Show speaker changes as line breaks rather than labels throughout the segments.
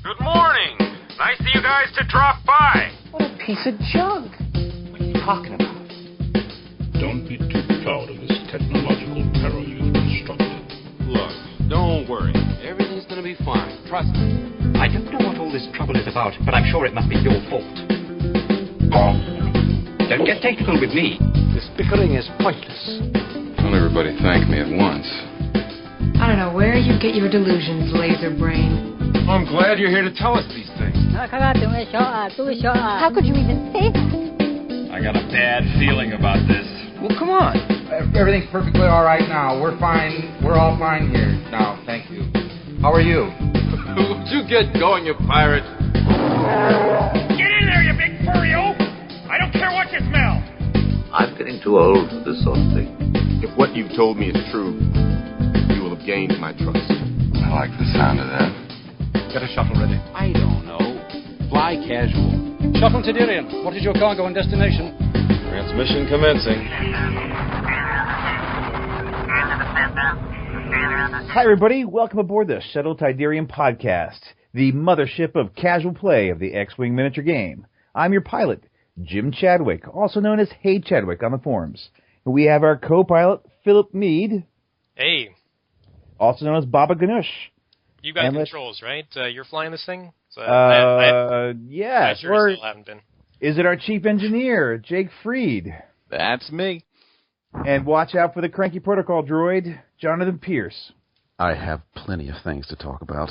Good morning. Nice of you guys to drop by.
What a piece of junk. What are you talking about?
Don't be too proud of this technological terror you've constructed.
Look, don't worry. Everything's gonna be fine. Trust me.
I don't know what all this trouble is about, but I'm sure it must be your fault. Don't get technical with me.
This bickering is pointless.
Don't everybody thank me at once.
I don't know where you get your delusions, laser brain.
I'm glad you're here to tell us these things.
How could you even say that?
I got a bad feeling about this.
Well, come on.
Everything's perfectly all right now. We're fine. We're all fine here now. Thank you. How are you?
Would you get going, you pirate?
Get in there, you big furry-o! I don't care what you smell!
I'm getting too old for this sort of thing.
If what you've told me is true, you will have gained my trust.
I like the sound of that.
Get a shuttle ready.
I don't know. Fly casual.
Shuttle Tydirium, what is your cargo and destination?
Transmission commencing.
Hi, everybody. Welcome aboard the Shuttle Tydirium podcast, the mothership of casual play of the X-Wing miniature game. I'm your pilot, Jim Chadwick, also known as Hey Chadwick on the forums. We have our co-pilot, Philip Mead.
Hey.
Also known as Baba Ganoush.
You got controls, right? You're flying this thing? So
yes.
I sure still haven't been.
Is it our chief engineer, Jake Freed?
That's me.
And watch out for the cranky protocol droid, Jonathan Pierce.
I have plenty of things to talk about.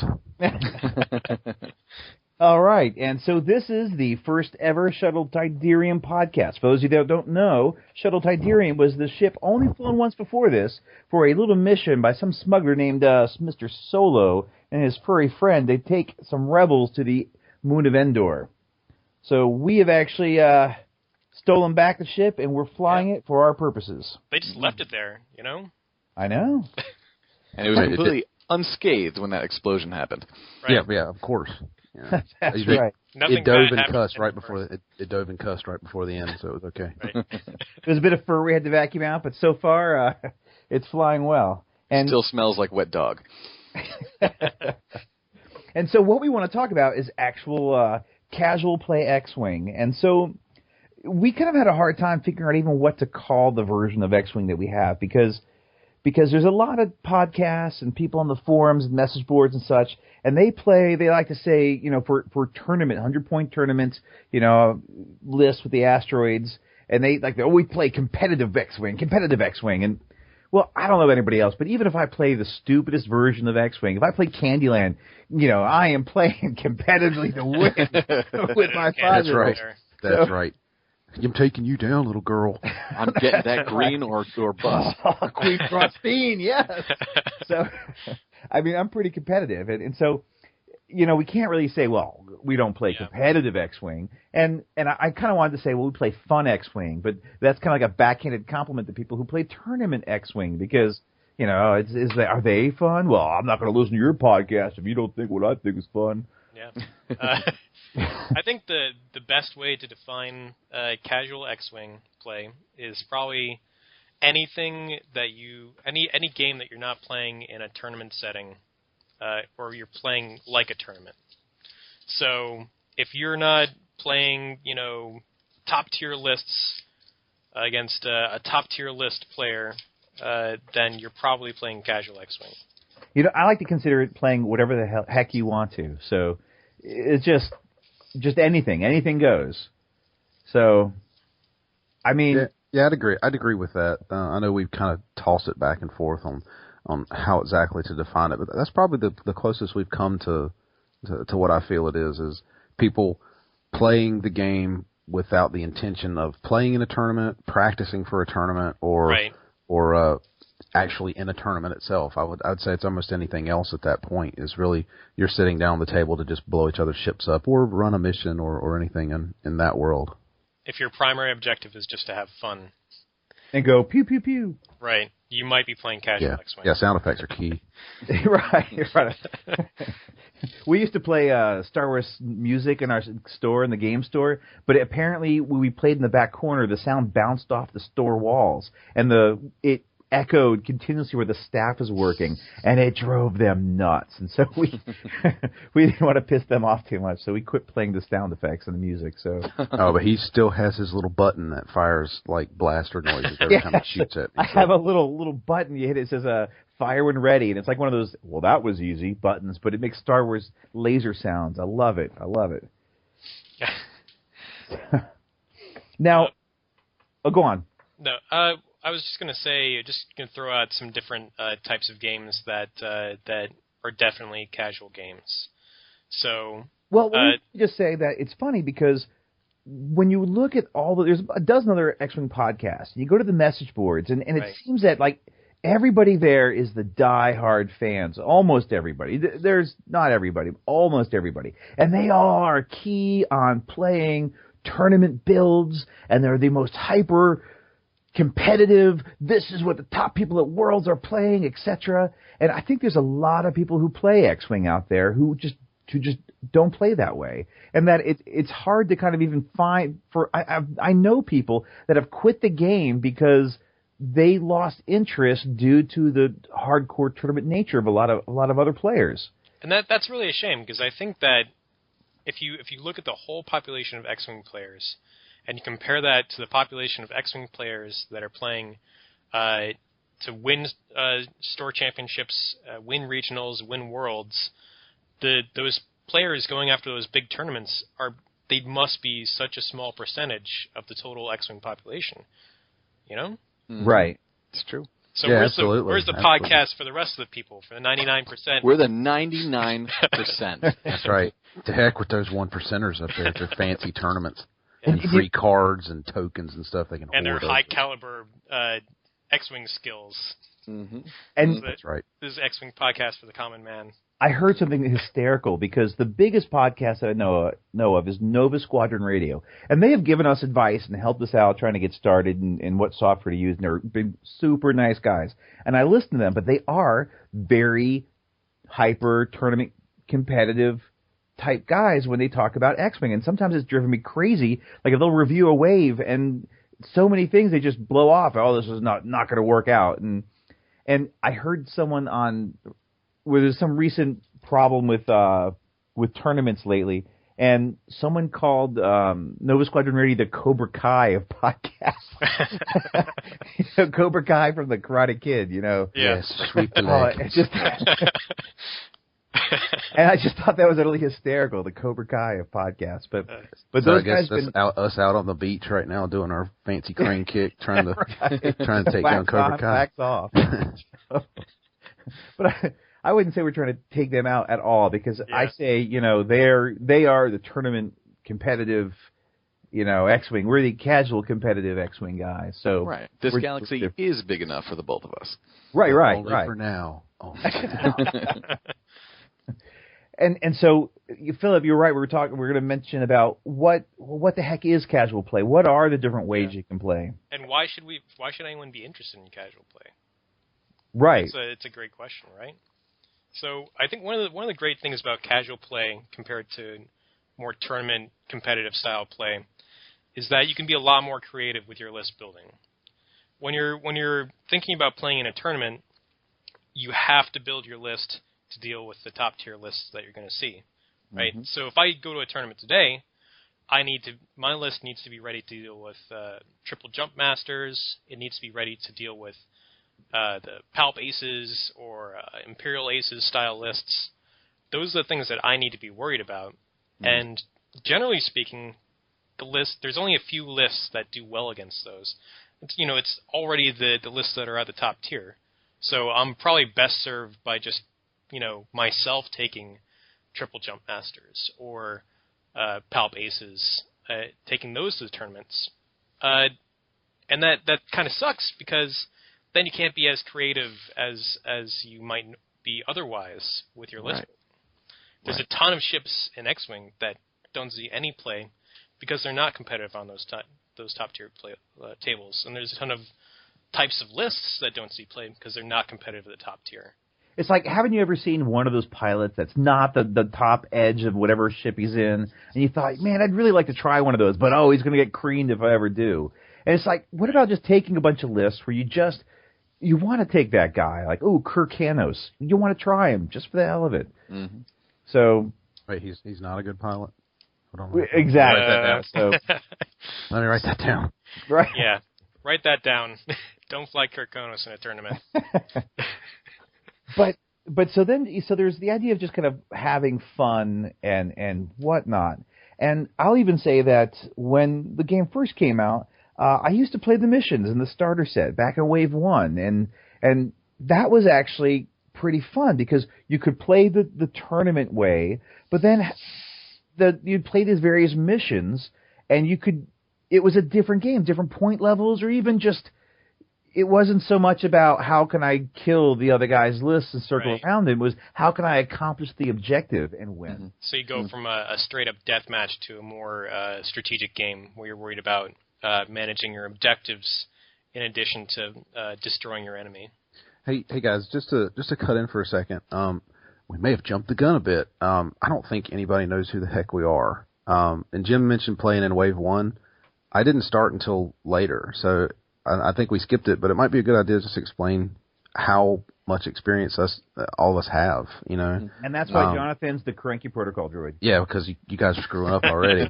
All right, and so this is the first ever Shuttle Tydirium podcast. For those of you that don't know, Shuttle Tydirium was the ship only flown once before this for a little mission by some smuggler named Mr. Solo and his furry friend. They take some rebels to the moon of Endor. So we have actually stolen back the ship, and we're flying it for our purposes.
They just left it there, you know?
I know.
And it was completely unscathed when that explosion happened.
Right. Yeah, of course. Yeah.
That's right.
It dove and cussed right before it dove and cussed right before the end, so it was okay.
Right.
There's a bit of fur we had to vacuum out, but so far it's flying well. And
still smells like wet dog.
And so what we want to talk about is actual casual play X-Wing. And so we kind of had a hard time figuring out even what to call the version of X-Wing that we have because there's a lot of podcasts and people on the forums and message boards and such, and they like to say, you know, for tournament, 100-point tournaments, you know, lists with the asteroids, and we play competitive X-Wing. And, well, I don't know about anybody else, but even if I play the stupidest version of X-Wing, if I play Candyland, you know, I am playing competitively to win with my father.
That's right. That's right. I'm taking you down, little girl.
I'm getting that green or bust.
Oh, Queen Frostine, yes. So, I mean, I'm pretty competitive. And so, you know, we can't really say, well, we don't play competitive X-Wing. And I kind of wanted to say, well, we play fun X-Wing. But that's kind of like a backhanded compliment to people who play tournament X-Wing because, you know, are they fun? Well, I'm not going to listen to your podcast if you don't think what I think is fun.
Yeah. I think the best way to define casual X-Wing play is probably any game that you're not playing in a tournament setting, or you're playing like a tournament. So if you're not playing, you know, top tier lists against a top tier list player, then you're probably playing casual X-Wing.
You know, I like to consider it playing whatever the heck you want to. So it's just anything goes. So, I mean,
yeah, I'd agree with that. I know we've kind of tossed it back and forth on how exactly to define it, but that's probably the closest we've come to what I feel it is people playing the game without the intention of playing in a tournament, practicing for a tournament, or actually in a tournament itself. I'd say it's almost anything else at that point. Is really you're sitting down at the table to just blow each other's ships up or run a mission or anything in that world.
If your primary objective is just to have fun
and go pew pew pew,
right? You might be playing casual X-Wing.
Yeah, sound effects are key.
right. We used to play Star Wars music in our store, in the game store, but apparently when we played in the back corner, the sound bounced off the store walls, and echoed continuously where the staff is working, and it drove them nuts. And so we didn't want to piss them off too much, so we quit playing the sound effects and the music. So
but he still has his little button that fires like blaster noises every time he shoots at me.
I have a little button you hit. It says fire when ready, and it's like one of those. Well, that was easy buttons, but it makes Star Wars laser sounds. I love it. Now, go on.
No, I was just going to say, just going to throw out some different types of games that are definitely casual games. So,
well, let me just say that it's funny because when you look at there's a dozen other X-Wing podcasts. You go to the message boards, and it seems that like everybody there is the die-hard fans. Almost everybody. There's not everybody, almost everybody, and they all are key on playing tournament builds, and they're the most hyper competitive, this is what the top people at Worlds are playing, etc. And I think there's a lot of people who play X-Wing out there who just don't play that way, and that it's hard to kind of even find. I know people that have quit the game because they lost interest due to the hardcore tournament nature of a lot of other players.
And that's really a shame, because I think that if you look at the whole population of X-Wing players, and you compare that to the population of X-Wing players that are playing to win store championships, win regionals, win worlds, those players going after those big tournaments they must be such a small percentage of the total X-Wing population. You know?
Right.
It's true.
So
yeah,
where's the podcast for the rest of the people, for the 99%?
We're the 99%.
That's right. To heck with those 1%ers up there at their fancy tournaments. And free cards and tokens and stuff they can
and
hoard.
Their high-caliber X-Wing skills.
Mm-hmm.
And
that's right.
This is X-Wing podcast for the common man.
I heard something hysterical because the biggest podcast that I know of is Nova Squadron Radio. And they have given us advice and helped us out trying to get started and what software to use. And they're been super nice guys. And I listen to them, but they are very hyper tournament competitive type guys when they talk about X-Wing, and sometimes it's driven me crazy. Like if they'll review a wave and so many things they just blow off. Oh, this is not going to work out. And I heard someone where there's some recent problem with tournaments lately, and someone called Nova Squadron Radio the Cobra Kai of podcasts. Cobra Kai from the Karate Kid,
Yes, sweep the leg.
And I just thought that was really hysterical, the Cobra Kai of podcasts. But
so
those
I guess
guys
that's us out on the beach right now doing our fancy crane kick, trying to take down Cobra Kai.
Wax off. But I wouldn't say we're trying to take them out at all, because I say they are the tournament competitive. X-Wing. We're the casual competitive X-Wing guys. So
right, this galaxy is big enough for the both of us.
Right.
Only for now.
And so, Philip, you're right. We're going to mention about what the heck is casual play. What are the different ways you can play?
And why should anyone be interested in casual play?
Right.
It's a great question, right? So I think one of the great things about casual play compared to more tournament competitive style play is that you can be a lot more creative with your list building. When you're thinking about playing in a tournament, you have to build your list to deal with the top tier lists that you're going to see, right? Mm-hmm. So if I go to a tournament today, my list needs to be ready to deal with triple jump masters. It needs to be ready to deal with the Palp Aces or Imperial Aces style lists. Those are the things that I need to be worried about. Mm-hmm. And generally speaking, there's only a few lists that do well against those. It's already the lists that are at the top tier. So I'm probably best served by just myself taking triple jump masters or Palp Aces, taking those to the tournaments. And that kind of sucks, because then you can't be as creative as you might be otherwise with your list. Right. There's a ton of ships in X-Wing that don't see any play because they're not competitive on those top tier tables, and there's a ton of types of lists that don't see play because they're not competitive at the top tier.
It's like, haven't you ever seen one of those pilots that's not the top edge of whatever ship he's in, and you thought, man, I'd really like to try one of those, but he's going to get creamed if I ever do. And it's like, what about just taking a bunch of lists where you just you want to take that guy, like, oh, Kirkanos. You want to try him just for the hell of it.
Mm-hmm.
So,
wait, he's not a good pilot.
Exactly.
Write that down. So, let me write that down.
Right.
Yeah, write that down. Don't fly Kirkanos in a tournament.
But so there's the idea of just kind of having fun and whatnot. And I'll even say that when the game first came out, I used to play the missions in the starter set back in Wave 1, and that was actually pretty fun because you could play the tournament way, but then you'd play these various missions, and it was a different game, different point levels, or even just, it wasn't so much about how can I kill the other guy's list and circle around it. It was how can I accomplish the objective and win.
Mm-hmm. So you go from a straight-up deathmatch to a more strategic game where you're worried about managing your objectives in addition to destroying your enemy.
Hey guys, just to cut in for a second. We may have jumped the gun a bit. I don't think anybody knows who the heck we are. And Jim mentioned playing in Wave 1. I didn't start until later, so I think we skipped it, but it might be a good idea to just explain how much experience all of us have, you know.
And that's why Jonathan's the Cranky Protocol droid.
Yeah, because you guys are screwing up already.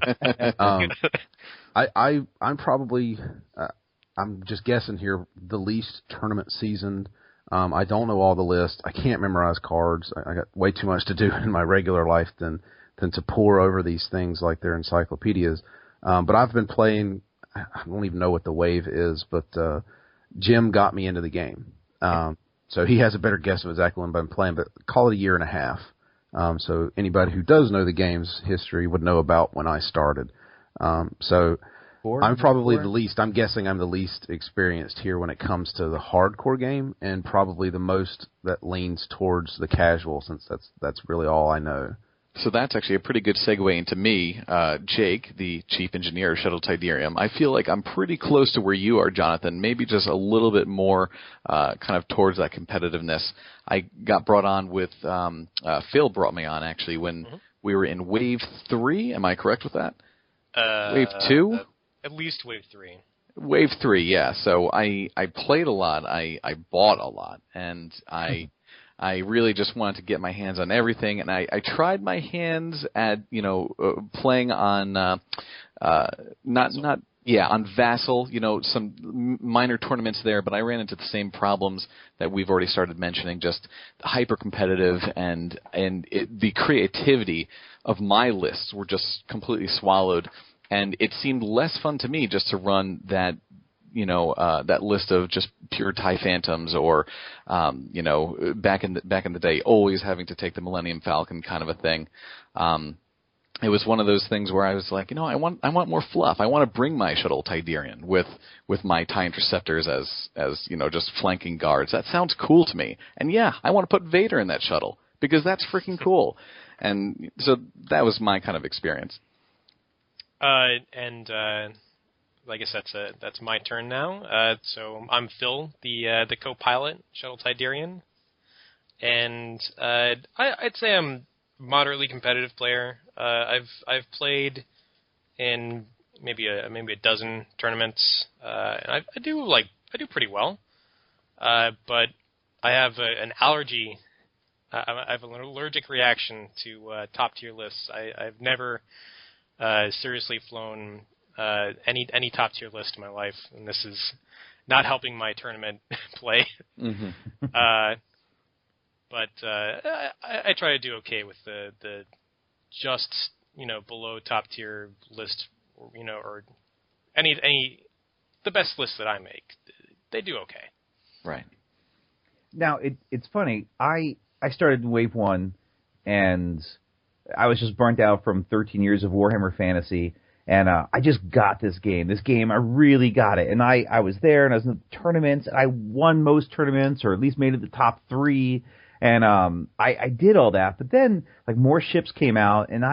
I'm probably, I'm just guessing here, the least tournament seasoned. I don't know all the lists. I can't memorize cards. I got way too much to do in my regular life than to pore over these things like they're encyclopedias. But I've been playing, I don't even know what the wave is, but Jim got me into the game. So he has a better guess of exactly when I've been playing, but call it a year and a half. So anybody who does know the game's history would know about when I started. So I'm probably the least, I'm guessing I'm the least experienced here when it comes to the hardcore game, and probably the most that leans towards the casual, since that's really all I know.
So that's actually a pretty good segue into me, Jake, the chief engineer of Shuttle Tydirium. I feel like I'm pretty close to where you are, Jonathan, maybe just a little bit more kind of towards that competitiveness. I got brought on with, Phil brought me on, actually, when we were in Wave 3. Am I correct with that? Wave 2?
At least Wave 3.
Wave 3, yeah. So I played a lot, I bought a lot, and I really just wanted to get my hands on everything, and I tried my hands at, playing on, on Vassal, some minor tournaments there, but I ran into the same problems that we've already started mentioning, just hyper competitive, and the creativity of my lists were just completely swallowed, and it seemed less fun to me just to run that, that list of just pure TIE Phantoms, or, back in the day, always having to take the Millennium Falcon kind of a thing. It was one of those things where I was like, I want more fluff. I want to bring my Shuttle Tydirium with my TIE Interceptors as just flanking guards. That sounds cool to me. And yeah, I want to put Vader in that shuttle because that's freaking cool. And so that was my kind of experience.
I guess that's my turn now. So I'm Phil, the co-pilot, Shuttle Tydirium, and I'd say I'm a moderately competitive player. I've played in maybe a dozen tournaments, and I do pretty well. But I have an allergy. I have an allergic reaction to top tier lists. I've never seriously flown any top tier list in my life, and this is not helping my tournament play. Mm-hmm. But I try to do okay with the just below top tier list, or any the best list that I make. They do okay.
Right.
Now it's funny. I started in Wave 1, and I was just burnt out from 13 years of Warhammer Fantasy. And I just got this game. I really got it. And I was there, and I was in the tournaments, and I won most tournaments, or at least made it the top 3. And I did all that. But then, more ships came out, and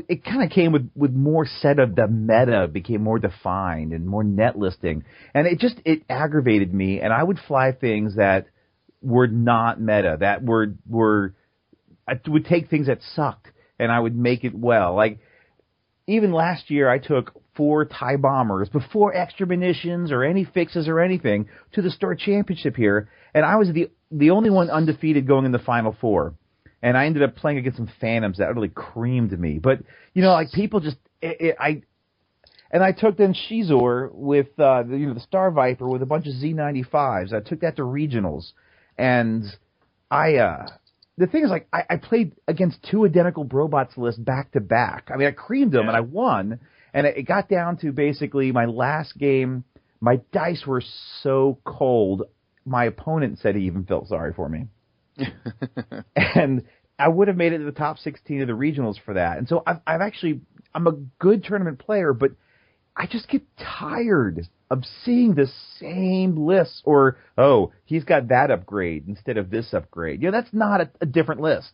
it kind of came with more set of the meta became more defined and more net listing. And it aggravated me, and I would fly things that were not meta, that I would take things that sucked, and I would make it well. Even last year, I took 4 TIE bombers before extra munitions or any fixes or anything to the Star Championship here, and I was the only one undefeated going in the Final Four. And I ended up playing against some Phantoms that really creamed me. But, like people just... And I took then Shizor with the Star Viper with a bunch of Z95s. I took that to regionals. And the thing is, like, I played against 2 identical Brobots list back to back. I mean, I creamed them and I won. And it got down to basically my last game. My dice were so cold, my opponent said he even felt sorry for me. And I would have made it to the top 16 of the regionals for that. And so I'm a good tournament player, but I just get tired of seeing the same lists, or, he's got that upgrade instead of this upgrade. That's not a different list.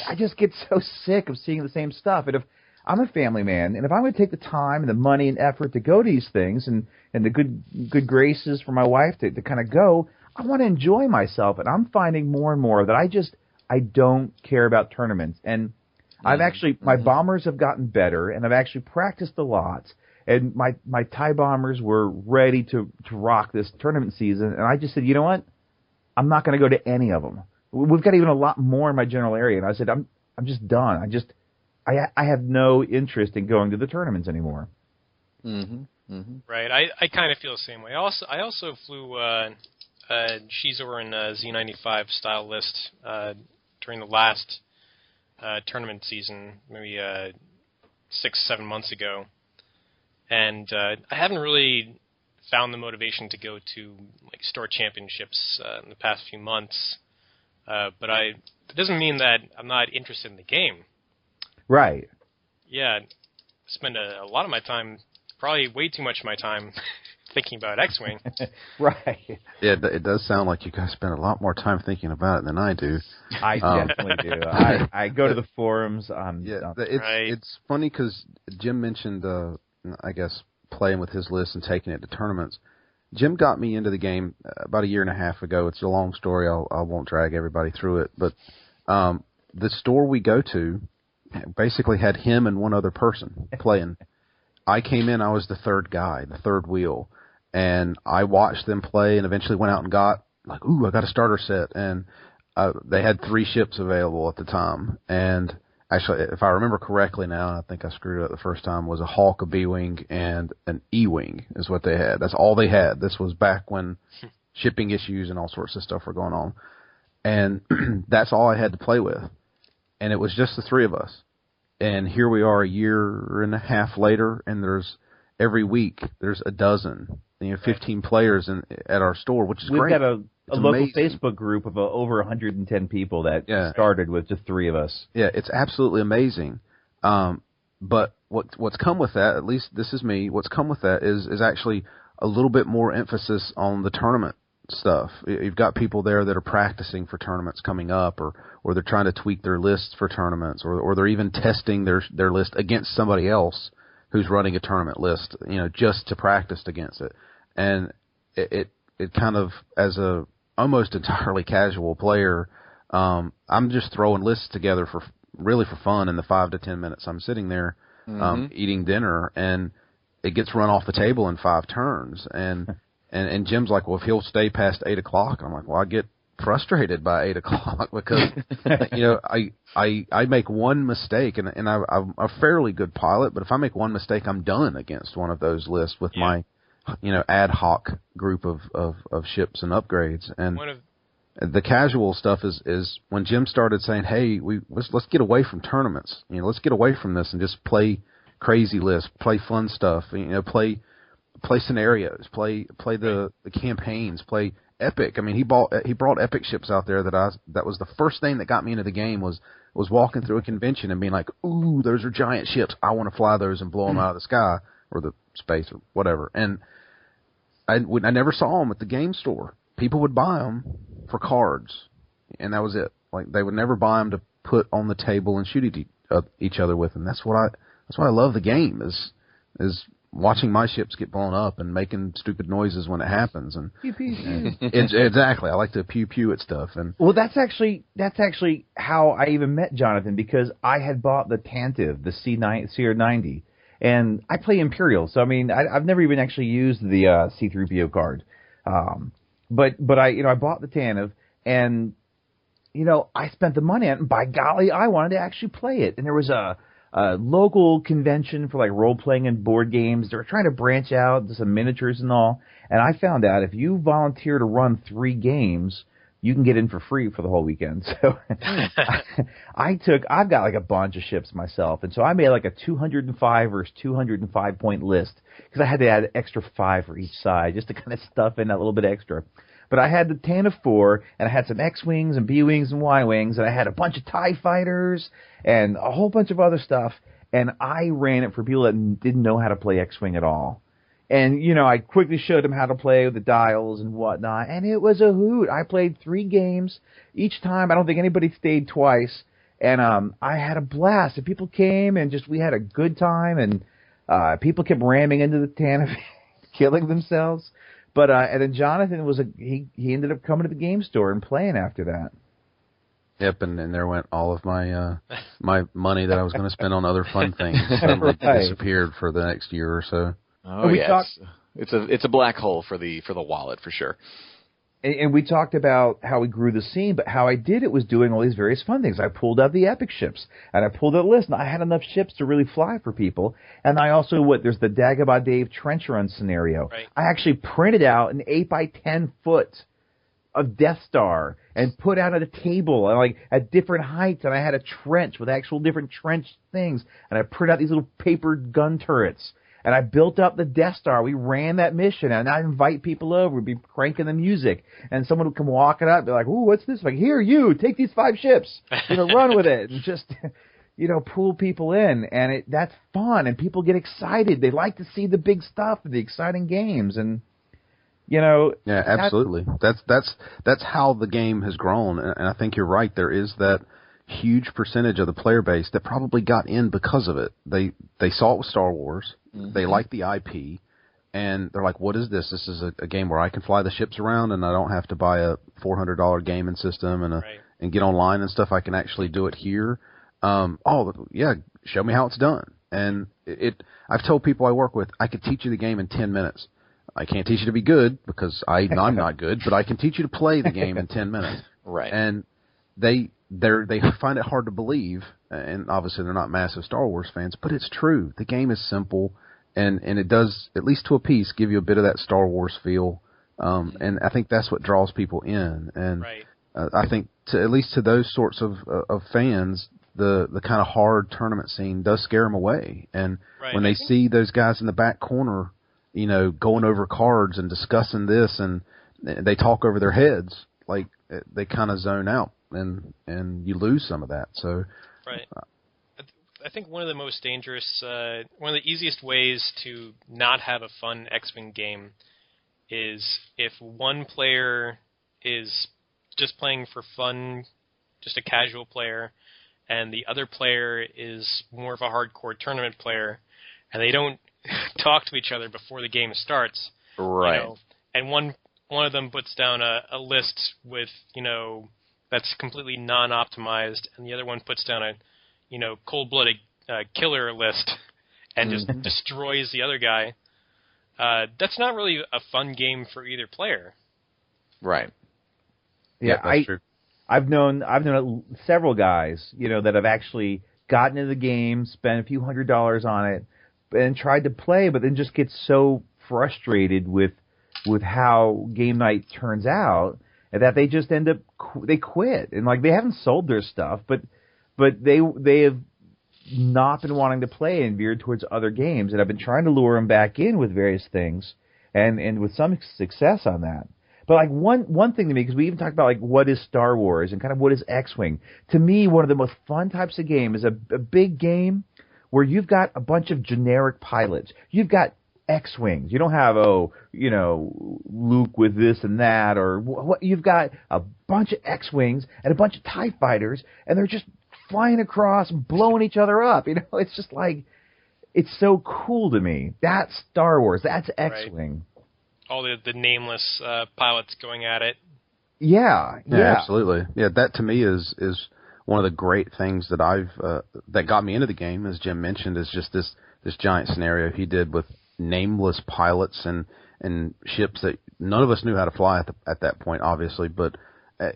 I just get so sick of seeing the same stuff. And if I'm a family man, and if I'm going to take the time and the money and effort to go to these things and the good graces for my wife to kind of go, I want to enjoy myself. And I'm finding more and more that I don't care about tournaments. And I've actually, my bombers have gotten better, and I've actually practiced a lot. And my TIE bombers were ready to rock this tournament season. And I just said, you know what? I'm not going to go to any of them. We've got even a lot more in my general area. And I said, I'm just done. I have no interest in going to the tournaments anymore.
Right. I kind of feel the same way. I also flew Shizor and Z95 style list during the last tournament season, maybe 6-7 months ago. And I haven't really found the motivation to go to like store championships in the past few months. But it doesn't mean that I'm not interested in the game.
Right.
Yeah, I spend a lot of my time, probably way too much of my time, thinking about X-Wing.
Right.
Yeah, it does sound like you guys spend a lot more time thinking about it than I do.
I definitely do. I go to the forums.
It's funny because Jim mentioned, I guess, playing with his list and taking it to tournaments. Jim got me into the game about a year and a half ago. It's a long story. I won't drag everybody through it. But the store we go to basically had him and one other person playing. I came in, I was the third guy, the third wheel. And I watched them play and eventually went out and got, I got a starter set. And they had 3 ships available at the time. And actually, if I remember correctly now, and I think I screwed it up the first time, was a Hawk, a B-Wing, and an E-Wing is what they had. That's all they had. This was back when shipping issues and all sorts of stuff were going on. And that's all I had to play with. And it was just the 3 of us. And here we are a year and a half later, and every week there's a dozen, 15 players at our store, which is great.
We've got a local Facebook group of over 110 people that started with just 3 of us.
Yeah, it's absolutely amazing. But what's come with that, at least this is me, what's come with that is actually a little bit more emphasis on the tournament stuff. You've got people there that are practicing for tournaments coming up, or they're trying to tweak their lists for tournaments, or they're even testing their list against somebody else who's running a tournament list, just to practice against it. And it kind of, as a almost entirely casual player, I'm just throwing lists together for fun in the 5 to 10 minutes I'm sitting there eating dinner, and it gets run off the table in 5 turns. And Jim's like, well, if he'll stay past 8 o'clock, I'm like, well, I get frustrated by 8 o'clock because I make one mistake, and I'm a fairly good pilot, but if I make one mistake, I'm done against one of those lists with my ad hoc group of ships and upgrades. And the casual stuff is when Jim started saying, hey, let's get away from tournaments, let's get away from this and just play crazy lists, play fun stuff, play scenarios, play the campaigns, play epic. I mean, he brought epic ships out there that was the first thing that got me into the game was walking through a convention and being like, ooh, those are giant ships. I want to fly those and blow them out of the sky or the space or whatever. And I never saw them at the game store. People would buy them for cards, and that was it. Like, they would never buy them to put on the table and shoot each other with. And that's why I love the game is watching my ships get blown up and making stupid noises when it happens. And
pew, pew, pew.
Exactly, I like to pew pew at stuff. And
well, that's actually how I even met Jonathan, because I had bought the Tantive, the CR90, And I play Imperial, so I mean, I've never even actually used the C-3PO card. But I bought the Tantive, and I spent the money on it, and by golly, I wanted to actually play it. And there was a local convention for like role playing and board games. They were trying to branch out to some miniatures and all. And I found out if you volunteer to run 3 games, you can get in for free for the whole weekend. So I've got like a bunch of ships myself. And so I made like a 205 versus 205 point list because I had to add extra 5 for each side just to kind of stuff in that little bit extra. But I had the Tantive 4, and I had some X-Wings and B-Wings and Y-Wings, and I had a bunch of TIE Fighters and a whole bunch of other stuff. And I ran it for people that didn't know how to play X-Wing at all. And, I quickly showed them how to play with the dials and whatnot, and it was a hoot. I played 3 games. Each time, I don't think anybody stayed twice, and I had a blast. And people came, and we had a good time, and people kept ramming into the Tantive, killing themselves. But and then Jonathan he ended up coming to the game store and playing after that.
Yep, and there went all of my my money that I was going to spend on other fun things. Suddenly disappeared for the next year or so.
Oh yes, it's a black hole for the wallet for sure.
And we talked about how we grew the scene, but how I did it was doing all these various fun things. I pulled out the epic ships, and I pulled out a list, and I had enough ships to really fly for people. And I also, there's the Dagobah Dave trench run scenario.
Right.
I actually printed out an 8x10 foot of Death Star and put out at a table and like at different heights, and I had a trench with actual different trench things, and I printed out these little papered gun turrets. And I built up the Death Star. We ran that mission, and I'd invite people over. We'd be cranking the music, and someone would come walking up, be like, "Ooh, what's this?" Like, "Here, you take these 5 ships, run with it," and just, pull people in, and that's fun, and people get excited. They like to see the big stuff, the exciting games, and
Yeah, absolutely. That's how the game has grown, and I think you're right. There is that huge percentage of the player base that probably got in because of it. They saw it with Star Wars. Mm-hmm. They like the IP, and they're like, what is this? This is a game where I can fly the ships around, and I don't have to buy a $400 gaming system and get online and stuff. I can actually do it here. Show me how it's done. And I've told people I work with, I could teach you the game in 10 minutes. I can't teach you to be good because I'm not good, but I can teach you to play the game in 10 minutes.
Right.
And they find it hard to believe, and obviously they're not massive Star Wars fans, but it's true. The game is simple, and it does, at least to a piece, give you a bit of that Star Wars feel, and I think that's what draws people in. And I think at least to those sorts of fans, the kind of hard tournament scene does scare them away. And when they see those guys in the back corner, going over cards and discussing this, and they talk over their heads, like they kind of zone out. And you lose some of that. So,
right. I think one of the most dangerous, one of the easiest ways to not have a fun X-Wing game is if one player is just playing for fun, just a casual player, and the other player is more of a hardcore tournament player, and they don't talk to each other before the game starts.
Right.
And one of them puts down a list with, that's completely non-optimized, and the other one puts down a, cold-blooded killer list and just destroys the other guy. That's not really a fun game for either player.
Right.
Yeah,
that's true.
I've known several guys, that have actually gotten into the game, spent a few $100s on it, and tried to play, but then just get so frustrated with how game night turns out that they just end up they quit, and like they haven't sold their stuff, but they have not been wanting to play and veered towards other games, and I've been trying to lure them back in with various things, and with some success on that. But like one thing to me, because we even talked about like what is Star Wars and kind of what is X-Wing. To me, one of the most fun types of game is a big game where you've got a bunch of generic pilots. You've got X-Wings. You don't have, Luke with this and that, or what. You've got a bunch of X-Wings and a bunch of TIE Fighters, and they're just flying across and blowing each other up. It's just like, it's so cool to me. That's Star Wars. That's X-Wing.
Right. All the nameless pilots going at it.
Yeah,
absolutely. Yeah, that to me is one of the great things that that got me into the game, as Jim mentioned, is just this giant scenario he did with nameless pilots and ships that none of us knew how to fly at that point, obviously, but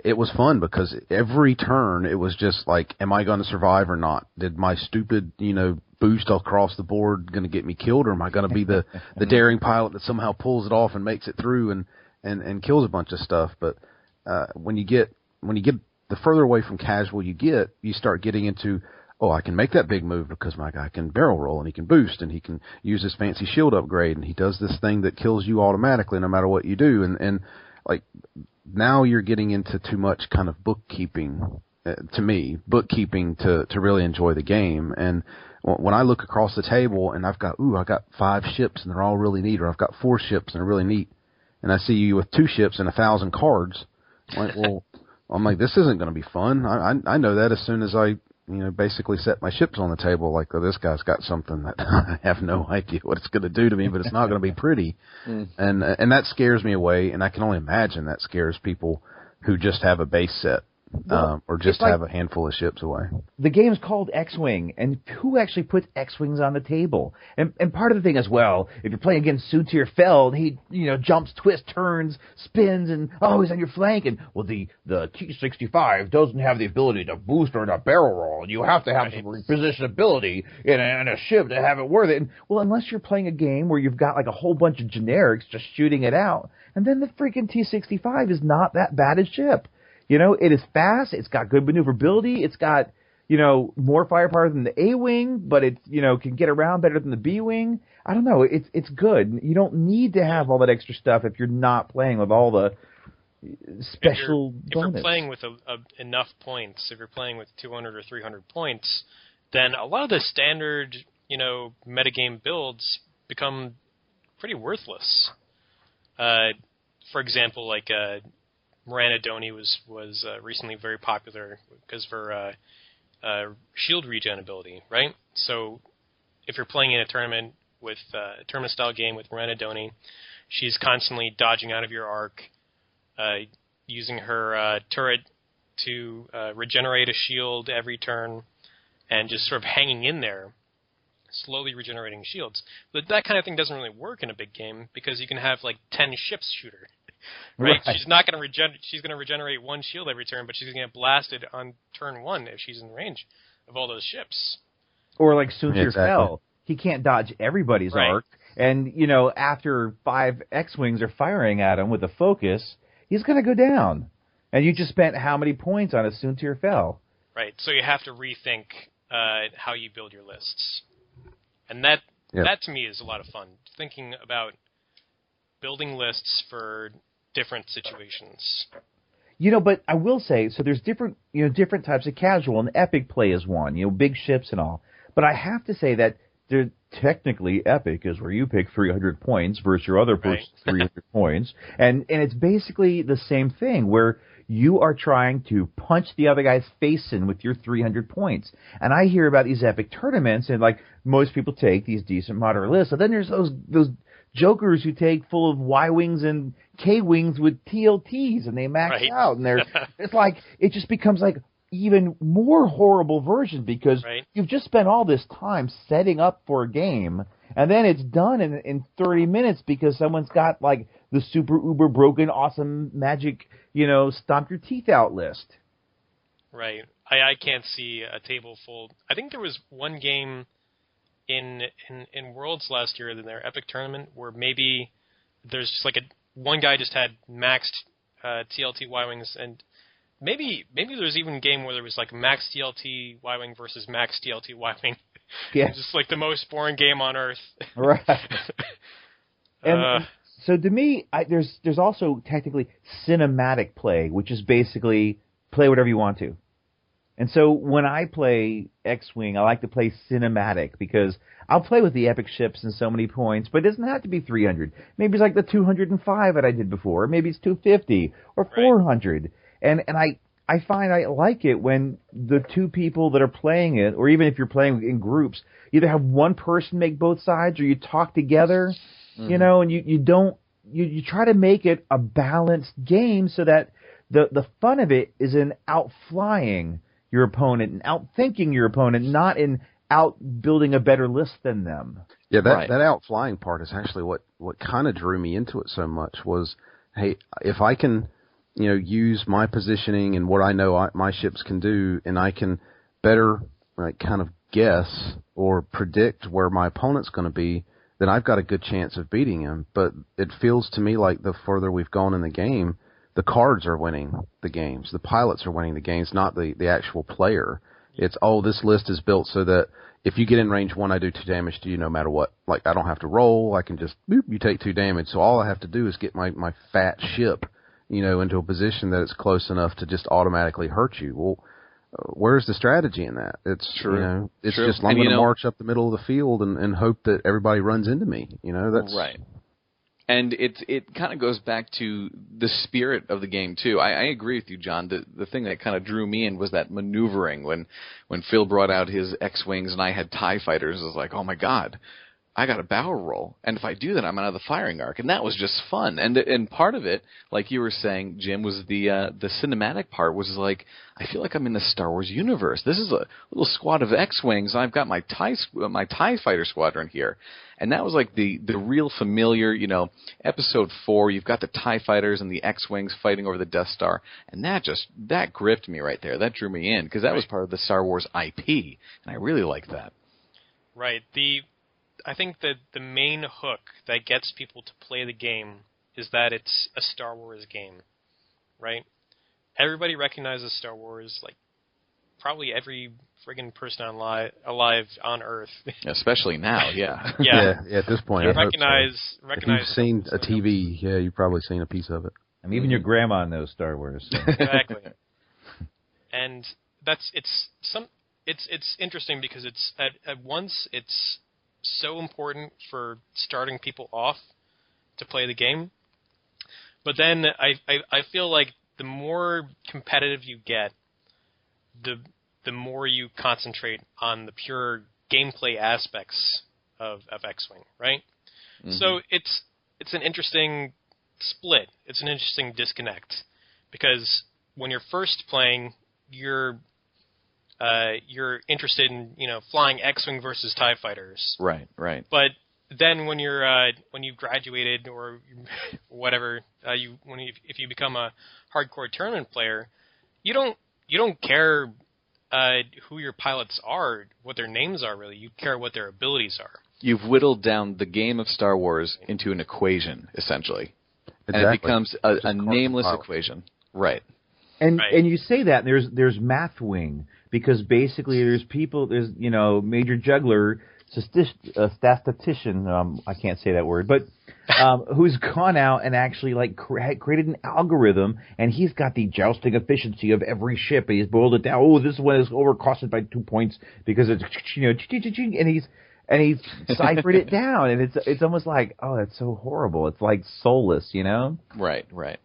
it was fun because every turn it was just like, am I going to survive or not? Did my stupid, boost across the board going to get me killed, or am I going to be the daring pilot that somehow pulls it off and makes it through and kills a bunch of stuff? But when you get the further away from casual you start getting into, I can make that big move because my guy can barrel roll and he can boost and he can use his fancy shield upgrade and he does this thing that kills you automatically no matter what you do. And like now you're getting into too much kind of bookkeeping, to me, to really enjoy the game. And when I look across the table and I've got 5 ships and they're all really neat, or I've got 4 ships and they're really neat, and I see you with 2 ships and 1,000 cards, I'm like, this isn't going to be fun. I know that as soon as I, basically set my ships on the table. Like, this guy's got something that I have no idea what it's going to do to me, but it's not going to be pretty. And that scares me away. And I can only imagine that scares people who just have a base set. Or just have a handful of ships away.
The game's called X-Wing, and who actually puts X-Wings on the table? And part of the thing is, if you're playing against Suntir Feld, he jumps, twists, turns, spins, and he's on your flank. And the T-65 doesn't have the ability to boost or to barrel roll, and you have to have some repositionability in a ship to have it worth it. And, unless you're playing a game where you've got like a whole bunch of generics just shooting it out, and then the freaking T-65 is not that bad a ship. It is fast. It's got good maneuverability. It's got, more firepower than the A-Wing, but it, can get around better than the B-Wing. I don't know. It's good. You don't need to have all that extra stuff if you're not playing with all the special bonus.
If you're playing with enough points, if you're playing with 200 or 300 points, then a lot of the standard, metagame builds become pretty worthless. For example, like Miranda Doney was recently very popular because of her shield regen ability, right? So if you're playing in a tournament with a tournament-style game with Miranda Doney, she's constantly dodging out of your arc, using her turret to regenerate a shield every turn, and just sort of hanging in there, slowly regenerating shields. But that kind of thing doesn't really work in a big game because you can have like 10 ships shoot her. Right? She's not going to she's going to regenerate 1 shield every turn, but she's going to get blasted on turn 1 if she's in range of all those ships.
Or like Suntir Fell, he can't dodge everybody's arc, and after 5 X-Wings are firing at him with a focus, he's going to go down. And you just spent how many points on a Suntir Fell?
Right. So you have to rethink how you build your lists, and that to me is a lot of fun. Thinking about building lists for different situations.
But I will say, so there's different types of casual, and epic play is one, big ships and all. But I have to say that they're technically epic is where you pick 300 points versus your other person's 300 points. And it's basically the same thing where you are trying to punch the other guy's face in with your 300 points. And I hear about these epic tournaments, and like most people take these decent moderate lists. So then there's those jokers who take full of Y-Wings and K-Wings with TLTs, and they max out, and it's like, it just becomes like even more horrible version because you've just spent all this time setting up for a game, and then it's done in 30 minutes because someone's got like the super uber broken awesome magic, stomp your teeth out list.
Right. I can't see a table full. I think there was one game in Worlds last year in their epic tournament where maybe there's just like one guy just had maxed TLT Y-Wings, and maybe there's even a game where there was like max TLT Y-Wing versus max TLT Y-Wing.
Yeah.
Just like the most boring game on earth.
Right. And so to me, there's also technically cinematic play, which is basically play whatever you want to. And so when I play X-Wing, I like to play cinematic because I'll play with the epic ships and so many points, but it doesn't have to be 300. Maybe it's like the 205 that I did before. Maybe it's 250 or 400. And I find I like it when the two people that are playing it, or even if you're playing in groups, either have one person make both sides or you talk together, and you try to make it a balanced game so that the fun of it is in outflying your opponent and outthinking your opponent, not in out building a better list than them.
Yeah, that outflying part is actually what kind of drew me into it so much was, hey, if I can, use my positioning and what I know my ships can do, and I can better kind of guess or predict where my opponent's going to be, then I've got a good chance of beating him. But it feels to me like the further we've gone in the game, the cards are winning the games. The pilots are winning the games, not the actual player. It's, this list is built so that if you get in range 1, I do 2 damage to you no matter what. Like, I don't have to roll. I can just, boop, you take 2 damage. So all I have to do is get my fat ship, into a position that it's close enough to just automatically hurt you. Well, where's the strategy in that? It's true. It's true. Just I'm going to march up the middle of the field and hope that everybody runs into me. That's
right. And it kind of goes back to the spirit of the game too. I agree with you, John. The thing that kind of drew me in was that maneuvering when Phil brought out his X-wings and I had TIE fighters. It was like, oh my God, I got a barrel roll, and if I do that, I'm out of the firing arc, and that was just fun. And part of it, like you were saying, Jim, was the cinematic part. Was like, I feel like I'm in the Star Wars universe. This is a little squad of X-wings, and I've got my TIE fighter squadron here, and that was like the real familiar. Episode 4, you've got the TIE fighters and the X-wings fighting over the Death Star, and that gripped me right there. That drew me in because that was part of the Star Wars IP, and I really liked that.
Right. I think that the main hook that gets people to play the game is that it's a Star Wars game, right? Everybody recognizes Star Wars, like probably every friggin' person alive on Earth.
Especially now, yeah.
Yeah.
At this point,
you
I
recognize.
If you've seen a TV, you've probably seen a piece of it.
And even your grandma knows Star Wars. So.
Exactly. And it's interesting because it's at once it's so important for starting people off to play the game. But then I feel like the more competitive you get, the more you concentrate on the pure gameplay aspects of X-Wing, right? Mm-hmm. So it's an interesting split. It's an interesting disconnect because when you're first playing, you're interested in flying X-wing versus TIE fighters.
Right.
But then when you've graduated or whatever, if you become a hardcore tournament player, you don't care who your pilots are, what their names are really. You care what their abilities are.
You've whittled down the game of Star Wars into an equation, essentially. Exactly. And it becomes a nameless equation. Right.
And you say that, and there's Math Wing, because basically there's Major Juggler, statistician, I can't say that word, but who's gone out and actually created an algorithm, and he's got the jousting efficiency of every ship, and he's boiled it down. Oh, this one is overcosted by 2 points because it's and he's ciphered it down, and it's almost like, oh, that's so horrible. It's like soulless,
Right.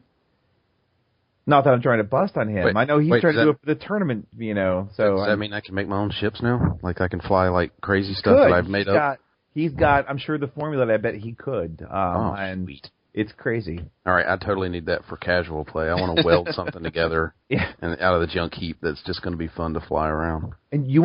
Not that I'm trying to bust on him. I know he's trying to do it for the tournament, So
does that mean I can make my own ships now? Like I can fly like crazy stuff that I've made up?
He's got, I'm sure, the formula that I bet he could.
And sweet.
It's crazy.
All right, I totally need that for casual play. I want to weld something together and out of the junk heap that's just going to be fun to fly around.
And you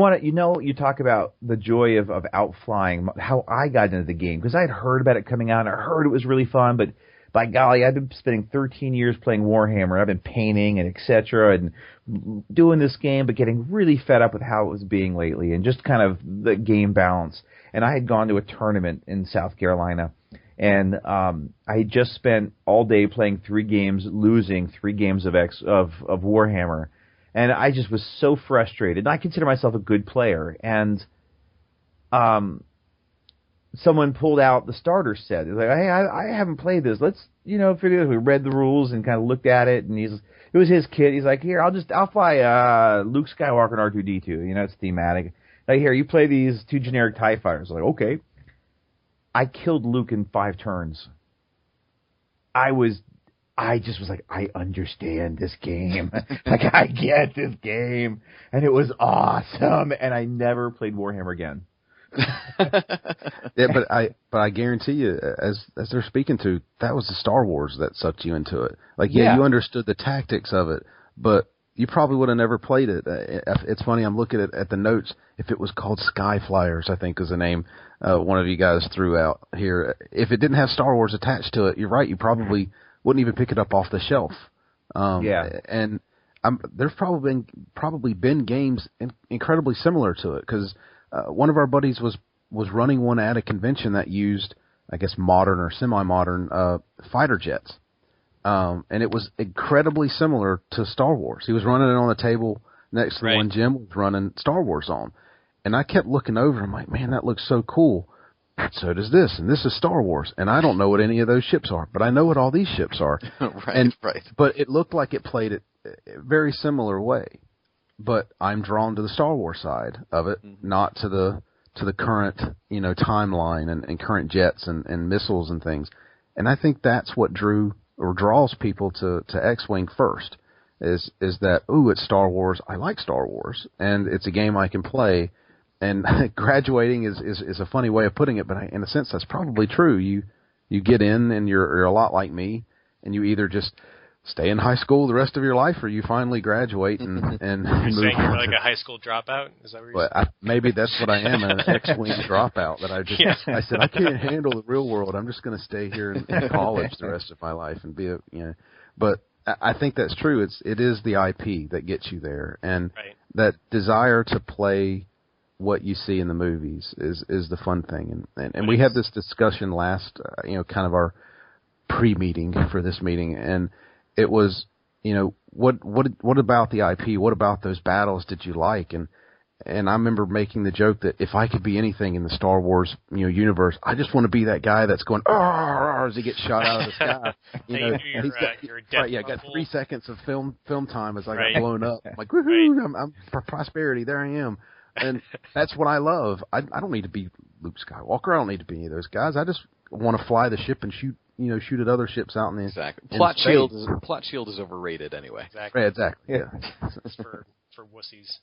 talk about the joy of outflying, how I got into the game, because I had heard about it coming out, and I heard it was really fun, but by golly, I've been spending 13 years playing Warhammer. I've been painting and et cetera and doing this game, but getting really fed up with how it was being lately and just kind of the game balance. And I had gone to a tournament in South Carolina, and I had just spent all day playing 3 games, losing 3 games of Warhammer. And I just was so frustrated. And I consider myself a good player. And someone pulled out the starter set. It was like, hey, I haven't played this. Let's, figure this. We read the rules and kind of looked at it, and it was his kit. He's like, here, I'll fly Luke Skywalker and R2-D2. It's thematic. Like, here, you play these 2 generic TIE fighters. Like, okay. I killed Luke in 5 turns. I just was like, I understand this game. Like, I get this game. And it was awesome. And I never played Warhammer again.
Yeah, but I guarantee you, as they're speaking to, that was the Star Wars that sucked you into it. Like, you understood the tactics of it, but you probably would have never played it. It's funny, I'm looking at the notes. If it was called Sky Flyers, I think is the name one of you guys threw out here. If it didn't have Star Wars attached to it, you're right, you probably wouldn't even pick it up off the shelf. And there's probably been games incredibly similar to it, because one of our buddies was running one at a convention that used, I guess, modern or semi-modern fighter jets. And it was incredibly similar to Star Wars. He was running it on the table next to the one Jim was running Star Wars on. And I kept looking over. I'm like, man, that looks so cool. So does this, and this is Star Wars. And I don't know what any of those ships are, but I know what all these ships are. But it looked like it played it a very similar way. But I'm drawn to the Star Wars side of it, not to the current, timeline and current jets and missiles and things. And I think that's what draws people to X-Wing first, is that, it's Star Wars, I like Star Wars, and it's a game I can play. And graduating is a funny way of putting it, but in a sense that's probably true. You get in and you're a lot like me, and you either just stay in high school the rest of your life, or you finally graduate and
You're
move
saying
on.
you're like a high school dropout? Is that what you're saying?
Maybe that's what I am, an X-Wing dropout. That I said I can't handle the real world. I'm just going to stay here in college the rest of my life and be But I think that's true. It is the IP that gets you there, and that desire to play what you see in the movies is the fun thing. And we had this discussion last, kind of our pre-meeting for this meeting, and it was, what about the IP? What about those battles did you like? And I remember making the joke that if I could be anything in the Star Wars, universe, I just want to be that guy that's going as he gets shot out of the sky. Got 3 seconds of film time as I got blown up. I'm like, woohoo! I'm for prosperity. There I am. And that's what I love. I don't need to be Luke Skywalker. I don't need to be any of those guys. I just want to fly the ship and shoot at other ships out in the
Plot shield is overrated anyway.
Exactly.
Right, exactly. Yeah.
It's for wussies.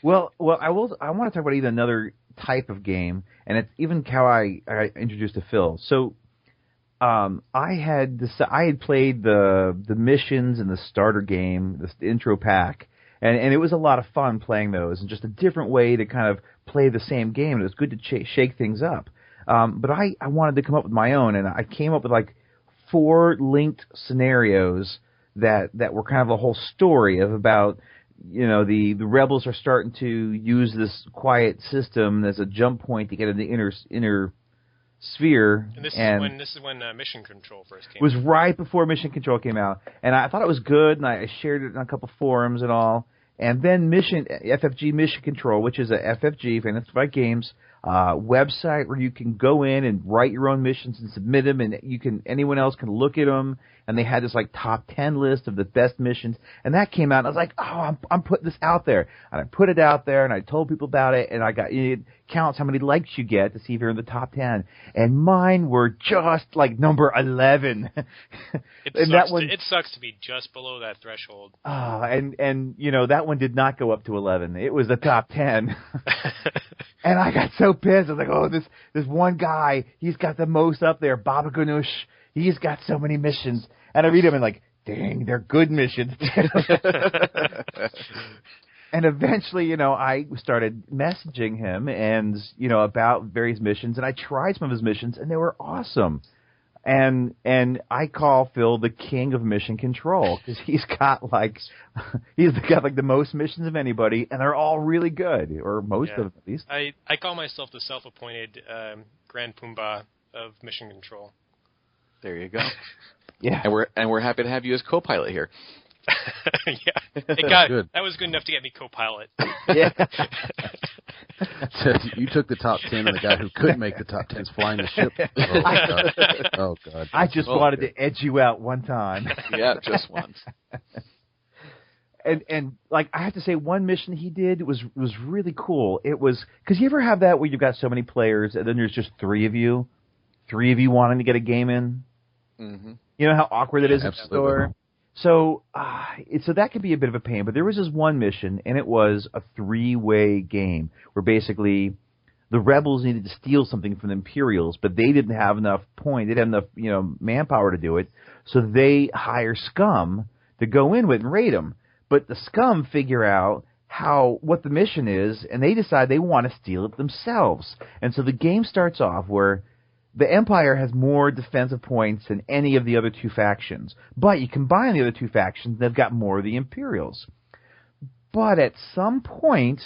Well, I want to talk about even another type of game, and it's even how I introduced to Phil. So, I had played the missions in the starter game, the intro pack. And it was a lot of fun playing those, and just a different way to kind of play the same game. It was good to shake things up. But I wanted to come up with my own, and I came up with like 4 linked scenarios that were kind of a whole story of about, the rebels are starting to use this quiet system as a jump point to get in the inner sphere.
And this is when Mission Control first came out.
It was right before Mission Control came out, and I thought it was good, and I shared it on a couple forums and all. And then FFG Mission Control, which is a FFG, Fantasy Games, website where you can go in and write your own missions and submit them, and anyone else can look at them. And they had this like top 10 list of the best missions, and that came out. And I was like, I'm putting this out there, and I put it out there, and I told people about it, and it counts how many likes you get to see if you're in the top 10. And mine were just like number 11.
It sucks to be just below that threshold.
And that one did not go up to 11. It was the top 10. And I got so pissed. I was like, this one guy, he's got the most up there, Baba Ganoush. He's got so many missions. And I read them and like, dang, they're good missions. And eventually, I started messaging him and, about various missions. And I tried some of his missions, and they were awesome. And I call Phil the king of mission control, because he's got the most missions of anybody, and they're all really good, or most of them at least.
I call myself the self-appointed Grand Pumbaa of mission control.
There you go.
Yeah,
and we're happy to have you as co-pilot here.
That was good enough to get me co-pilot.
Yeah.
So you took the top 10, and the guy who couldn't make the top 10's flying the ship. Oh God!
I just wanted to edge you out one time.
Yeah, just once.
And like I have to say, one mission he did was really cool. It was because you ever have that where you've got so many players, and then there's just 3 of you wanting to get a game in.
Mm-hmm.
You know how awkward it is at the
Absolutely.
store? So that could be a bit of a pain, but there was this one mission, and it was a 3-way game where basically the rebels needed to steal something from the Imperials, but they didn't have enough they didn't have enough manpower to do it, so they hire scum to go in with and raid them. But the scum figure out what the mission is, and they decide they want to steal it themselves. And so the game starts off where the Empire has more defensive points than any of the other two factions. But you combine the other two factions, they've got more of the Imperials. But at some point,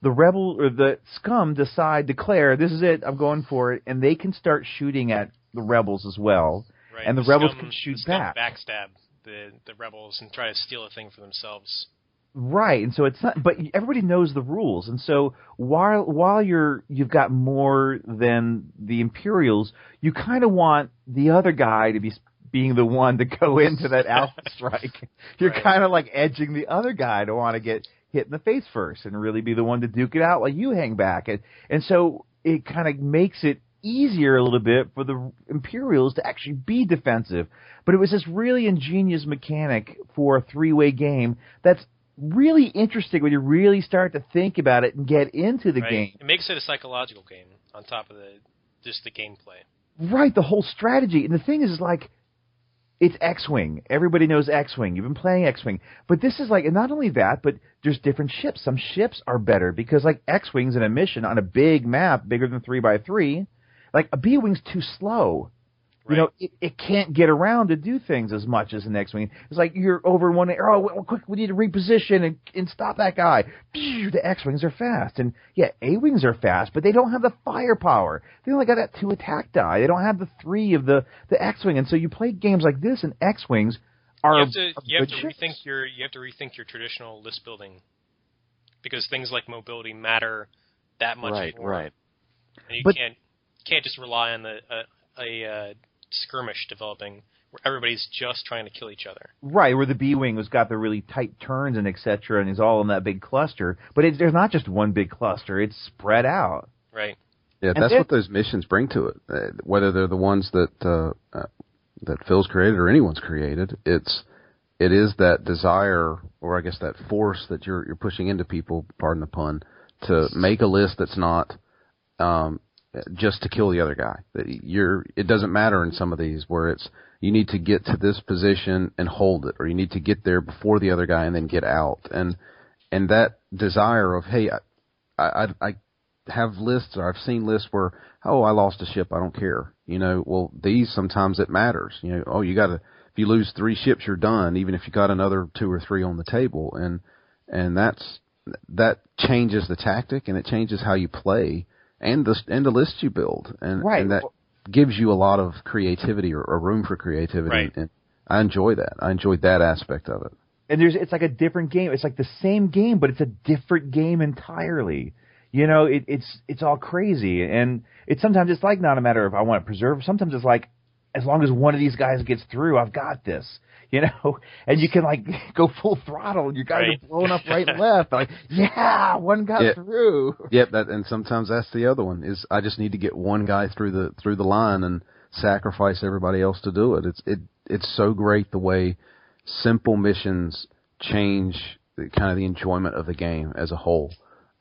the scum declare, this is it, I'm going for it, and they can start shooting at the rebels as well.
Right.
And the rebels can shoot back.
Backstab the rebels and try to steal a thing for themselves.
Right, and so it's not, but everybody knows the rules, and so while you've got more than the Imperials, you kind of want the other guy to be being the one to go into that alpha strike. You're kind of like edging the other guy to want to get hit in the face first and really be the one to duke it out while you hang back, and so it kind of makes it easier a little bit for the Imperials to actually be defensive. But it was this really ingenious mechanic for a three-way game that's really interesting when you really start to think about it and get into the game.
It makes it a psychological game on top of just the gameplay.
Right, the whole strategy. And the thing is like, it's X-Wing. Everybody knows X-Wing. You've been playing X-Wing. But this is like, and not only that, but there's different ships. Some ships are better because like X-Wings in a mission on a big map, bigger than 3x3, like a B-Wing's too slow. You know, it can't get around to do things as much as an X-Wing. It's like you're over in one area, quick, we need to reposition and stop that guy. The X-Wings are fast. And, yeah, A-Wings are fast, but they don't have the firepower. They only got that 2 attack die. They don't have the 3 of the X-Wing. And so you play games like this, and X-Wings are
you have to rethink your traditional list building because things like mobility matter that much more. Right. And you can't just rely on a skirmish developing where everybody's just trying to kill each other.
Right, where the B-Wing has got the really tight turns and etc. and is all in that big cluster. But there's not just one big cluster. It's spread out.
Right.
Yeah, that's what those missions bring to it. Whether they're the ones that Phil's created or anyone's created, it is that desire, or I guess that force that you're pushing into people, pardon the pun, to make a list that's not just to kill the other guy. It doesn't matter in some of these where it's you need to get to this position and hold it, or you need to get there before the other guy and then get out. And that desire of, hey, I have lists, or I've seen lists where, oh, I lost a ship, I don't care. Well, these sometimes it matters. If you lose 3 ships, you're done, even if you got another 2 or 3 on the table. And that changes the tactic, and it changes how you play. And the list you build, and that gives you a lot of creativity or room for creativity, and I enjoy that. I enjoyed that aspect of it.
And it's like a different game. It's like the same game, but it's a different game entirely. It's all crazy, and sometimes it's like not a matter of I want to preserve. Sometimes it's like as long as one of these guys gets through, I've got this. And you can like go full throttle, and your guys are blowing up right and left. Like, yeah, one got through.
Yep, and sometimes that's the other one is I just need to get one guy through the line and sacrifice everybody else to do it. It's so great the way simple missions change kind of the enjoyment of the game as a whole,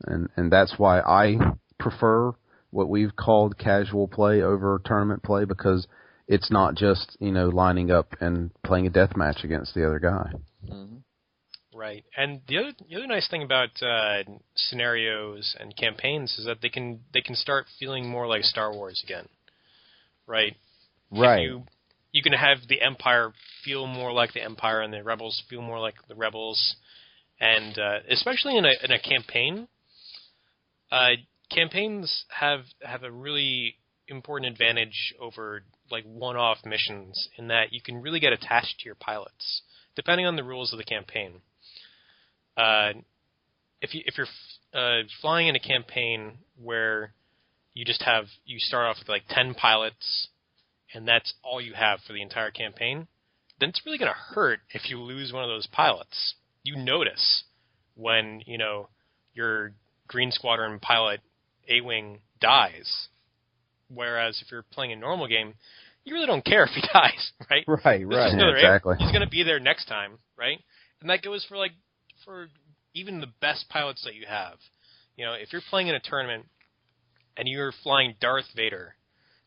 and that's why I prefer what we've called casual play over tournament play, because it's not just, lining up and playing a death match against the other guy.
Mm-hmm. Right. And the other nice thing about scenarios and campaigns is that they can start feeling more like Star Wars again. Right.
Right.
You can have the Empire feel more like the Empire and the Rebels feel more like the Rebels, and especially in a campaign. Campaigns have a really important advantage over like one-off missions in that you can really get attached to your pilots depending on the rules of the campaign. If you're flying in a campaign where you start off with like 10 pilots and that's all you have for the entire campaign, then it's really going to hurt if you lose one of those pilots. You notice when your Green Squadron pilot A-Wing dies. Whereas if you're playing a normal game, you really don't care if he dies, right?
Right.
Yeah, exactly.
He's going to be there next time, right? And that goes for even the best pilots that you have. If you're playing in a tournament and you're flying Darth Vader,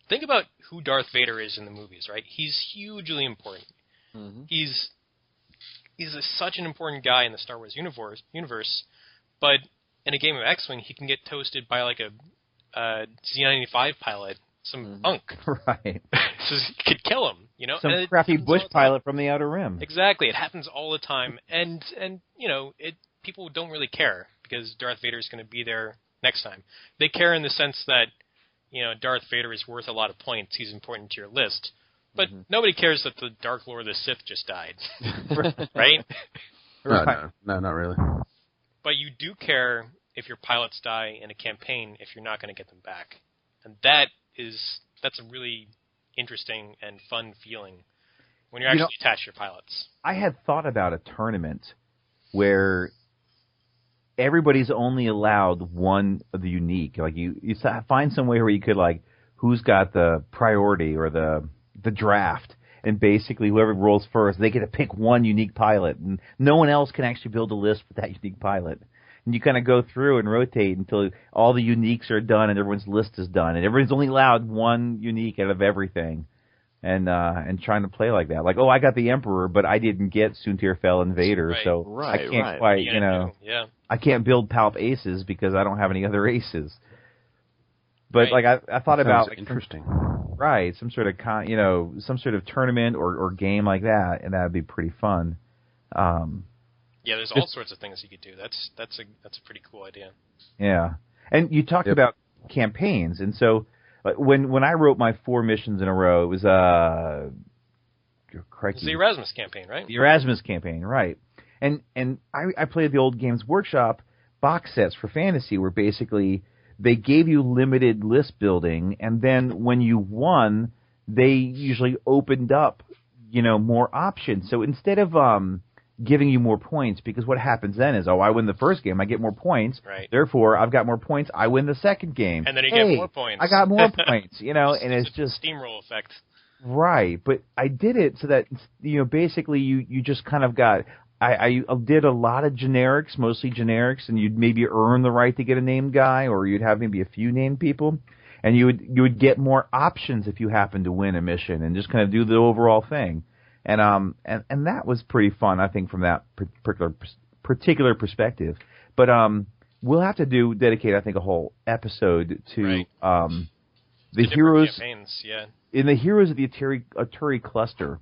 think about who Darth Vader is in the movies, right? He's hugely important. Mm-hmm. He's such an important guy in the Star Wars universe, but in a game of X-Wing, he can get toasted by like a Z-95 pilot, some punk.
Right.
So he could kill him, you know?
Some crappy bush pilot from the Outer Rim.
Exactly. It happens all the time. And you know, people don't really care because Darth Vader is going to be there next time. They care in the sense that, you know, Darth Vader is worth a lot of points. He's important to your list. But nobody cares that the Dark Lord of the Sith just died. Right?
No, not really.
But you do care if your pilots die in a campaign if you're not going to get them back. And that's a really interesting and fun feeling when you're actually attached to your pilots.
I had thought about a tournament where everybody's only allowed one of the unique. Like you find some way where you could, like, who's got the priority or the draft, and basically whoever rolls first, they get to pick one unique pilot, and no one else can actually build a list with that unique pilot. And you kind of go through and rotate until all the uniques are done and everyone's list is done, and everyone's only allowed one unique out of everything. And trying to play like that, like, I got the Emperor, but I didn't get Soontir and Vader, so I can't quite, I can't build Palp aces because I don't have any other aces. But like I thought about
interesting,
some sort of some sort of tournament or game like that, and that would be pretty fun.
Yeah, there's all sorts of things you could do. That's a pretty cool idea.
Yeah, and you talked about campaigns, and so when I wrote my 4 missions in a row, it was
the Erasmus campaign, right?
The Erasmus campaign, right? And I played the old Games Workshop box sets for fantasy, where basically they gave you limited list building, and then when you won, they usually opened up, more options. So instead of giving you more points, because what happens then is, I win the first game, I get more points.
Right.
Therefore, I've got more points, I win the second game.
And then you get more points.
I got more points, and it's just
steamroll effect.
Right, but I did it so that, basically you just kind of got, I did a lot of generics, mostly generics, and you'd maybe earn the right to get a named guy, or you'd have maybe a few named people, and you would get more options if you happened to win a mission, and just kind of do the overall thing. And that was pretty fun, I think, from that particular perspective. But we'll have to dedicate, I think, a whole episode to the heroes in the Heroes of the Aturi cluster,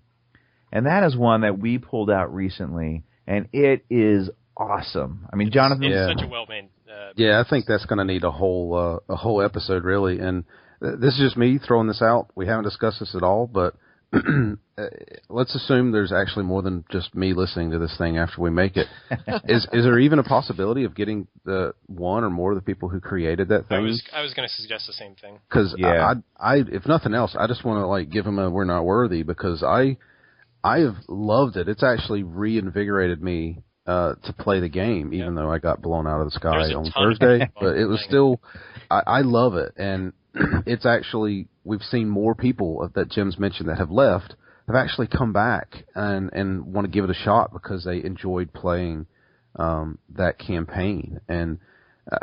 and that is one that we pulled out recently, and it is awesome. I mean, Jonathan,
it's such a well-made.
I think that's going to need a whole episode, really. And this is just me throwing this out. We haven't discussed this at all, but. Let's assume there's actually more than just me listening to this thing after we make it. Is there even a possibility of getting the one or more of the people who created that thing?
I was going to suggest the same thing.
Because I, if nothing else, I just want to give them a "we're not worthy" because I have loved it. It's actually reinvigorated me to play the game, even though I got blown out of the sky on Thursday. But it was still, I love it, and it's actually. We've seen more people that Jim's mentioned that have left have actually come back and want to give it a shot because they enjoyed playing that campaign. And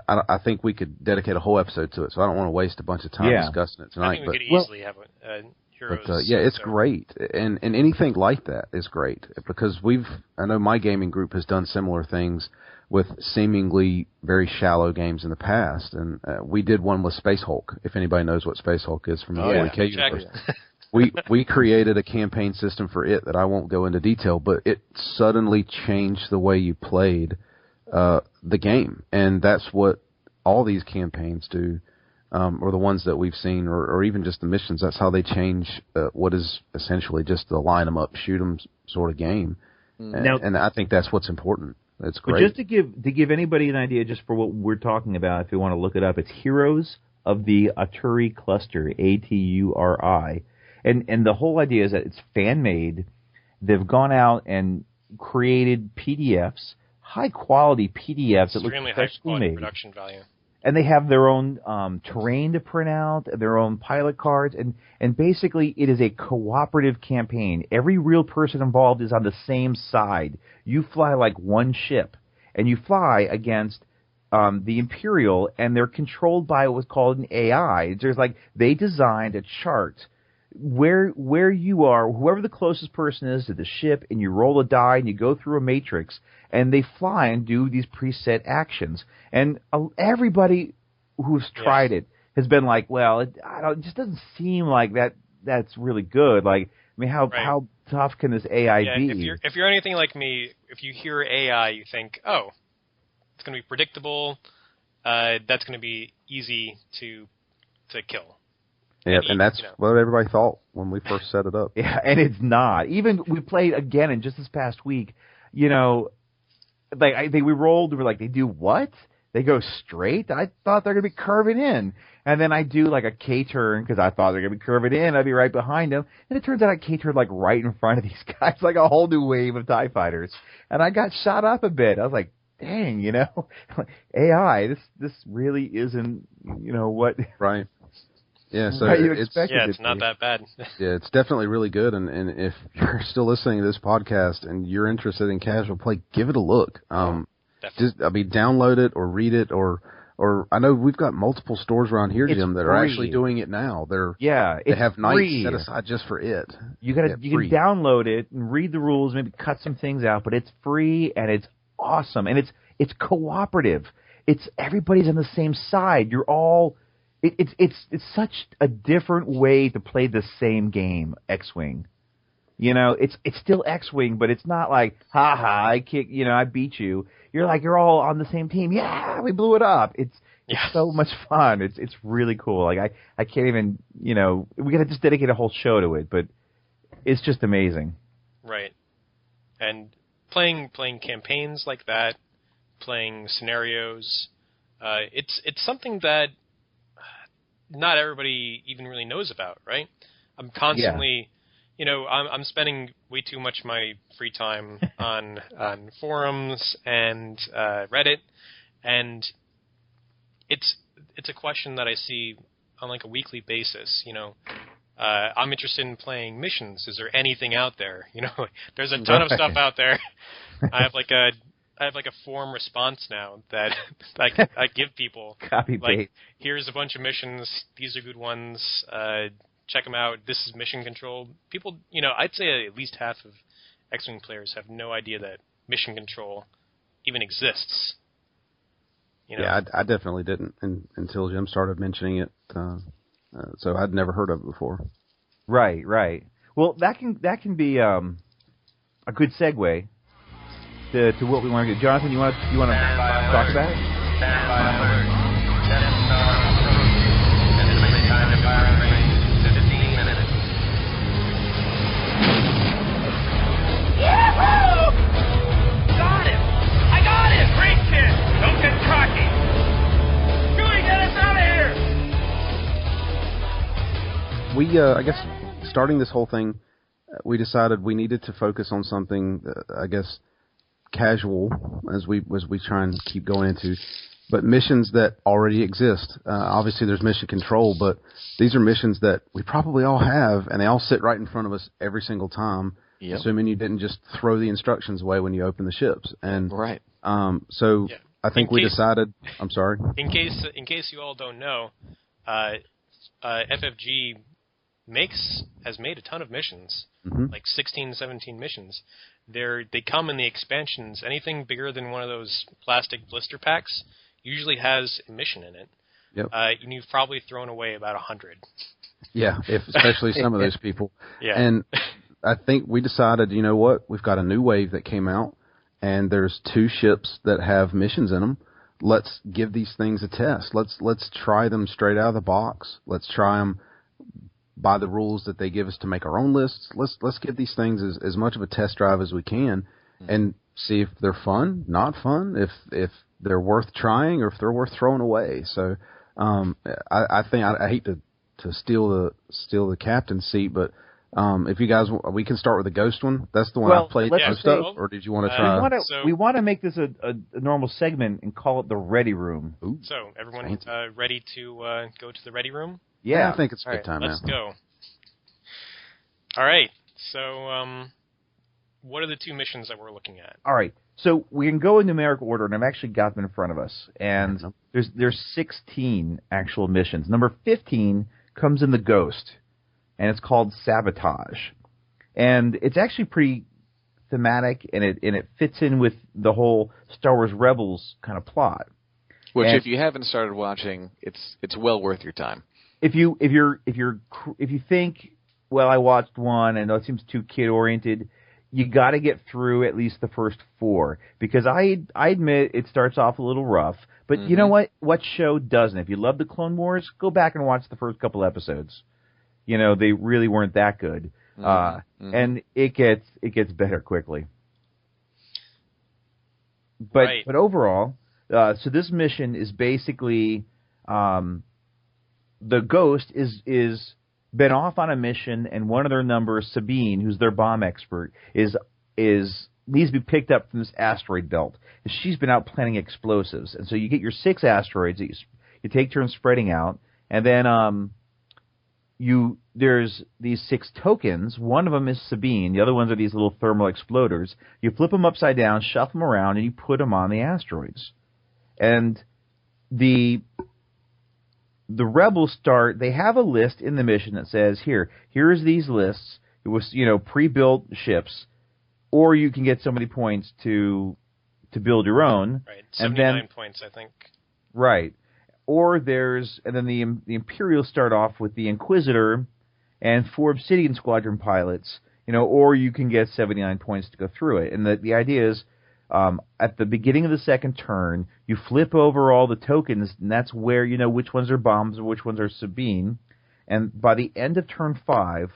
I think we could dedicate a whole episode to it, so I don't want to waste a bunch of time discussing it tonight.
I think we could easily have a Heroes.
But, it's great. And anything like that is great because I know my gaming group has done similar things with seemingly very shallow games in the past, and we did one with Space Hulk. If anybody knows what Space Hulk is from the 40K universe, we created a campaign system for it that I won't go into detail, but it suddenly changed the way you played the game, and that's what all these campaigns do, or the ones that we've seen, or even just the missions. That's how they change what is essentially just the line 'em up, shoot 'em sort of game, and I think that's what's important. That's great.
But just to give anybody an idea, just for what we're talking about, if you want to look it up, it's Heroes of the Aturi Cluster, ATURI, and the whole idea is that it's fan made. They've gone out and created PDFs, high quality PDFs that look
extremely high quality
made.
Production value.
And they have their own terrain to print out, their own pilot cards, and basically it is a cooperative campaign. Every real person involved is on the same side. You fly like one ship, and you fly against the Imperial, and they're controlled by what's called an AI. They designed a chart where you are, whoever the closest person is to the ship, and you roll a die and you go through a matrix, and they fly and do these preset actions. And everybody who's tried it has been like, well, it just doesn't seem like that's really good. Like, I mean, how tough can this AI be?
If you're anything like me, if you hear AI, you think, oh, it's going to be predictable. That's going to be easy to kill.
Yeah, and that's what everybody thought when we first set it up.
Yeah, and it's not. Even we played again, and just this past week, we rolled. We were like, they do what? They go straight? I thought they're going to be curving in. And then I do like a K-turn because I thought they're going to be curving in. I'd be right behind them. And it turns out I K-turned like right in front of these guys, like a whole new wave of TIE fighters. And I got shot up a bit. I was like, dang, AI, this really isn't, what...
Right. Yeah, so
it's not that bad.
Yeah, it's definitely really good. And if you're still listening to this podcast and you're interested in casual play, give it a look. Download it or read it or I know we've got multiple stores around here, Jim, that are actually doing it now. They have nights set aside just for it.
You can download it and read the rules, maybe cut some things out, but it's free and it's awesome and it's cooperative. It's everybody's on the same side. You're all. It's such a different way to play the same game, X-Wing. It's still X-Wing, but it's not like, I beat you. You're all on the same team. Yeah, we blew it up. It's so much fun. It's really cool. Like I can't even, we gotta just dedicate a whole show to it, but it's just amazing.
Right. And playing campaigns like that, playing scenarios, it's something that not everybody even really knows about, right? I'm constantly, I'm spending way too much of my free time on forums and Reddit, and it's a question that I see on like a weekly basis. I'm interested in playing missions. Is there anything out there? There's a ton of stuff out there. I have like a forum response now that I give people.
Copy paste.
Here's a bunch of missions. These are good ones. Check them out. This is mission control. People, I'd say at least half of X-Wing players have no idea that mission control even exists.
Yeah, I definitely didn't until Jim started mentioning it. So I'd never heard of it before.
Right. Well, that can be a good segue to what we want to do. Jonathan, you want to talk about it?
Stand by alert. Set star approach. Estimated time to fire range 15 minutes. Yahoo! Got him! I got him! Great kid! Don't get cocky! Chewie, get us out of here!
We, I guess, starting this whole thing, we decided we needed to focus on something, I guess, casual as we try and keep going into, but missions that already exist. Obviously, there's mission control, but these are missions that we probably all have, and they all sit right in front of us every single time. Yep. Assuming you didn't just throw the instructions away when you open the ships. And
right.
I think we decided. I'm sorry.
In case you all don't know, FFG has made a ton of missions, like 16, 17 missions. They come in the expansions. Anything bigger than one of those plastic blister packs usually has a mission in it.
Yep.
And you've probably thrown away about 100.
Yeah, especially some of those people.
Yeah.
And I think we decided, you know what, we've got a new wave that came out, and there's 2 ships that have missions in them. Let's give these things a test. Let's try them straight out of the box. Let's try them by the rules that they give us to make our own lists. Let's give these things as much of a test drive as we can and see if they're fun, not fun, if they're worth trying or if they're worth throwing away. So I think I hate to steal the captain's seat, but if you guys, we can start with the Ghost one. That's the one I played most of, or did you want to try?
We want to make this a normal segment and call it the Ready Room.
Ooh.
So everyone ready to go to the Ready Room?
Yeah, I think it's a good time
let's
now.
Go. All right. So, what are the 2 missions that we're looking at?
All right. So we can go in numerical order, and I've actually got them in front of us. And there's 16 actual missions. Number 15 comes in the Ghost. and it's called Sabotage. And it's actually pretty thematic, and it fits in with the whole Star Wars Rebels kind of plot.
Which,
and
if you haven't started watching, it's well worth your time.
If you think, well, I watched one and it seems too kid oriented, you got to get through at least the first 4, because I admit it starts off a little rough, but you know what? What show doesn't? If you love the Clone Wars, go back and watch the first couple episodes. You know, they really weren't that good, and it gets better quickly. But overall, so this mission is basically the Ghost is been off on a mission, and one of their numbers, Sabine, who's their bomb expert, needs to be picked up from this asteroid belt. And she's been out planning explosives. And so you get your 6 asteroids that you take turns spreading out, and then there's these 6 tokens. One of them is Sabine. The other ones are these little thermal exploders. You flip them upside down, shuffle them around, and you put them on the asteroids. And the Rebels they have a list in the mission that says, here's these lists. It was, pre-built ships, or you can get so many points to build your own.
Right, 79 points, I think.
Right. Or then the Imperials start off with the Inquisitor and 4 Obsidian Squadron pilots, or you can get 79 points to go through it. And the idea is, at the beginning of the second turn, you flip over all the tokens, and that's where you know which ones are bombs and which ones are Sabine. And by the end of turn 5,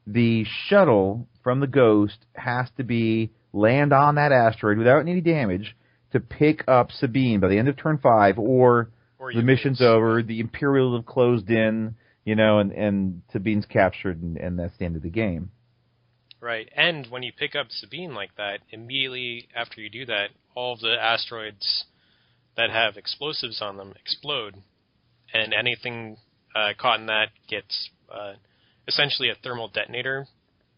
the shuttle from the Ghost has to land on that asteroid without any damage to pick up Sabine by the end of turn 5, or the mission's over, the Imperials have closed in, and Sabine's captured, and that's the end of the game.
Right, and when you pick up Sabine like that, immediately after you do that, all of the asteroids that have explosives on them explode, and anything caught in that gets essentially a thermal detonator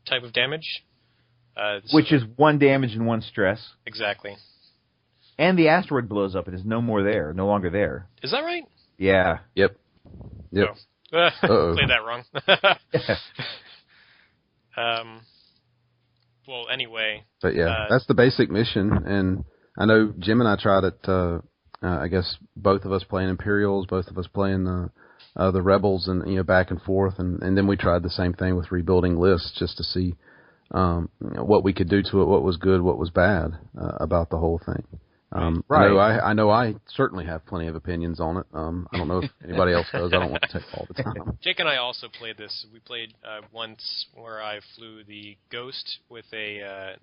type of damage.
Which is 1 damage and 1 stress.
Exactly.
And the asteroid blows up and is no longer there.
Is that right?
Yeah.
Yep.
Oh. Played that wrong. Well, anyway.
But yeah, that's the basic mission, and I know Jim and I tried it. I guess both of us playing Imperials, both of us playing the Rebels, and back and forth, and then we tried the same thing with rebuilding lists just to see what we could do to it, what was good, what was bad about the whole thing.
Right.
I know I certainly have plenty of opinions on it. I don't know if anybody else does. I don't want to take all the time.
Jake and I also played this. We played once where I flew the Ghost with a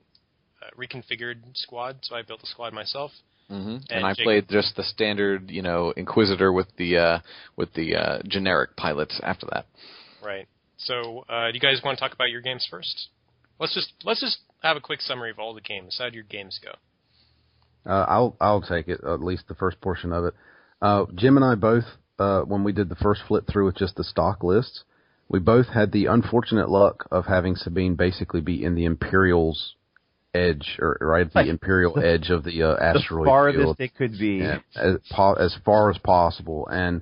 reconfigured squad, so I built a squad myself.
Mm-hmm. And I played just the standard, Inquisitor with the generic pilots after that.
Right. So, do you guys want to talk about your games first? Let's just have a quick summary of all the games. How did your games go?
I'll take it, at least the first portion of it. Jim and I both, when we did the first flip through with just the stock lists, we both had the unfortunate luck of having Sabine basically be in the Imperial's edge, or right at the Imperial edge of the asteroid
field. The farthest
field.
it could be.
Yeah, as far as possible. And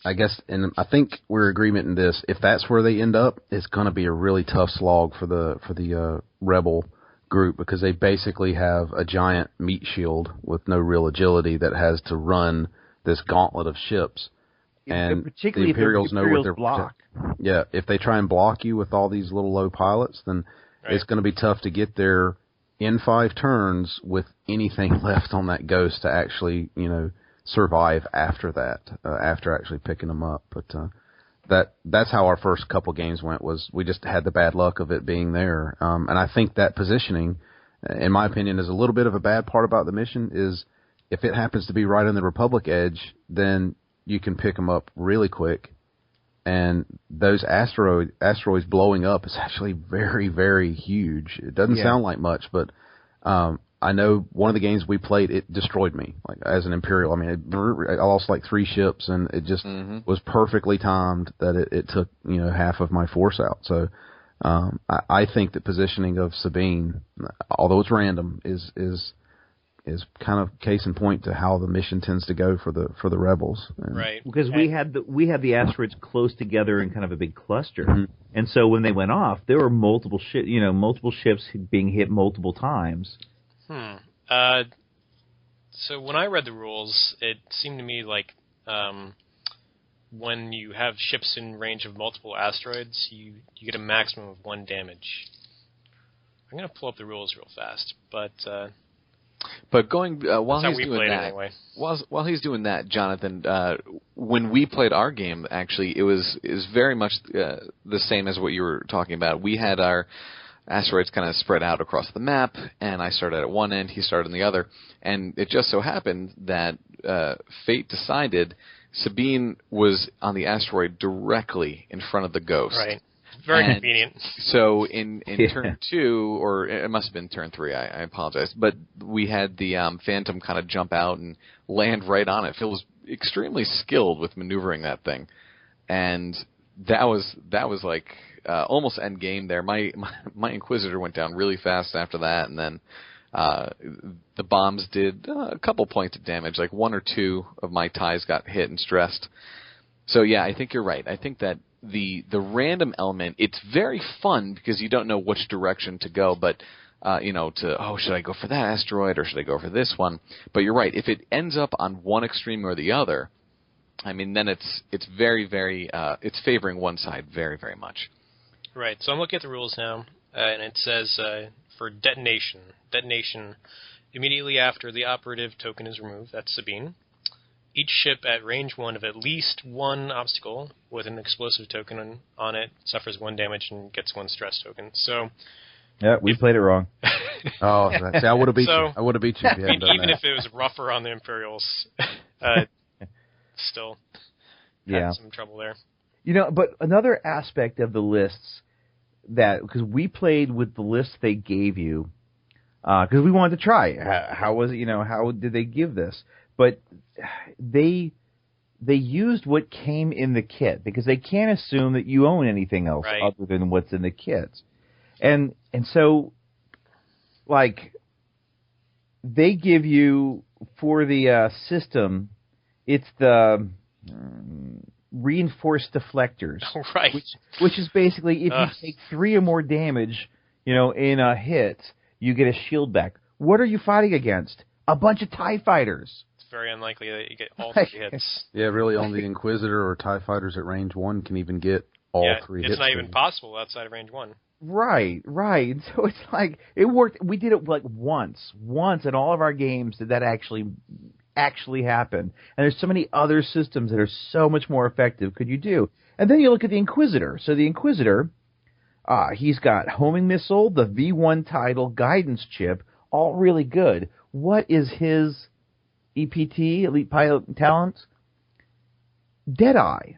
I guess, and I think we're in agreement in this, if that's where they end up, it's going to be a really tough slog for the Rebel group, because they basically have a giant meat shield with no real agility that has to run this gauntlet of ships. And
particularly
the Imperials know what they're
block.
Yeah, if they try and block you with all these little low pilots, then it's going to be tough to get there in 5 turns with anything left on that Ghost to actually, survive after that, after actually picking them up. But that's how our first couple games went, was we just had the bad luck of it being there. And I think that positioning, in my opinion, is a little bit of a bad part about the mission, is if it happens to be right on the Republic edge, then you can pick them up really quick. And those asteroids blowing up is actually very, very huge. It doesn't sound like much, but I know one of the games we played, it destroyed me, like as an Imperial. I mean, I lost like 3 ships, and it just was perfectly timed that it took half of my force out. So I think the positioning of Sabine, although it's random, is is kind of case in point to how the mission tends to go for the rebels.
Right.
Because we had the asteroids close together in kind of a big cluster,
Mm-hmm.
and so when they went off, there were multiple ships being hit multiple times.
So when I read the rules, it seemed to me like when you have ships in range of multiple asteroids, you get a maximum of 1 damage. I'm going to pull up the rules real fast, but
going while he's doing that,
anyway.
while he's doing that, Jonathan, when we played our game, actually, it was very much the same as what you were talking about. We had our asteroids kind of spread out across the map, and I started at one end, he started on the other, and it just so happened that fate decided Sabine was on the asteroid directly in front of the Ghost.
Right. Very convenient.
So in turn 2, or it must have been turn 3, I apologize, but we had the Phantom kind of jump out and land right on it. Phil was extremely skilled with maneuvering that thing, and that was like almost end game there. My Inquisitor went down really fast after that, and then the bombs did a couple points of damage, like 1 or 2 of my ties got hit and stressed. So yeah, I think you're right. I think that the random element, it's very fun because you don't know which direction to go, but should I go for that asteroid or should I go for this one? But you're right. If it ends up on one extreme or the other, I mean, then it's very, very it's favoring one side very, very much.
Right. So I'm looking at the rules now, and it says for detonation immediately after the operative token is removed. That's Sabine. Each ship at range 1 of at least 1 obstacle with an explosive token on it suffers 1 damage and gets 1 stress token. So,
yeah, we played it wrong.
Oh, see, I would have beat you. I would have beat you if you hadn't done
even
that.
if it was rougher on the Imperials, still had some trouble there.
But another aspect of the lists because we played with the list they gave you, because we wanted to try how was it, how did they give this? But they used what came in the kit because they can't assume that you own anything else other than what's in the kit. And so, like, they give you, for the system, it's the reinforced deflectors.
Right.
Which is basically, if you take 3 or more damage, in a hit, you get a shield back. What are you fighting against? A bunch of TIE fighters.
It's very unlikely that you get all 3 hits.
Yeah, really, only the Inquisitor or TIE fighters at range 1 can even get all 3 hits.
It's not even possible outside of range 1.
Right. So it's like, it worked. We did it like once in all of our games did that actually happen. And there's so many other systems that are so much more effective could you do. And then you look at the Inquisitor. So the Inquisitor, he's got homing missile, the V1 title, guidance chip, all really good. What is his EPT, Elite Pilot Talent? Deadeye.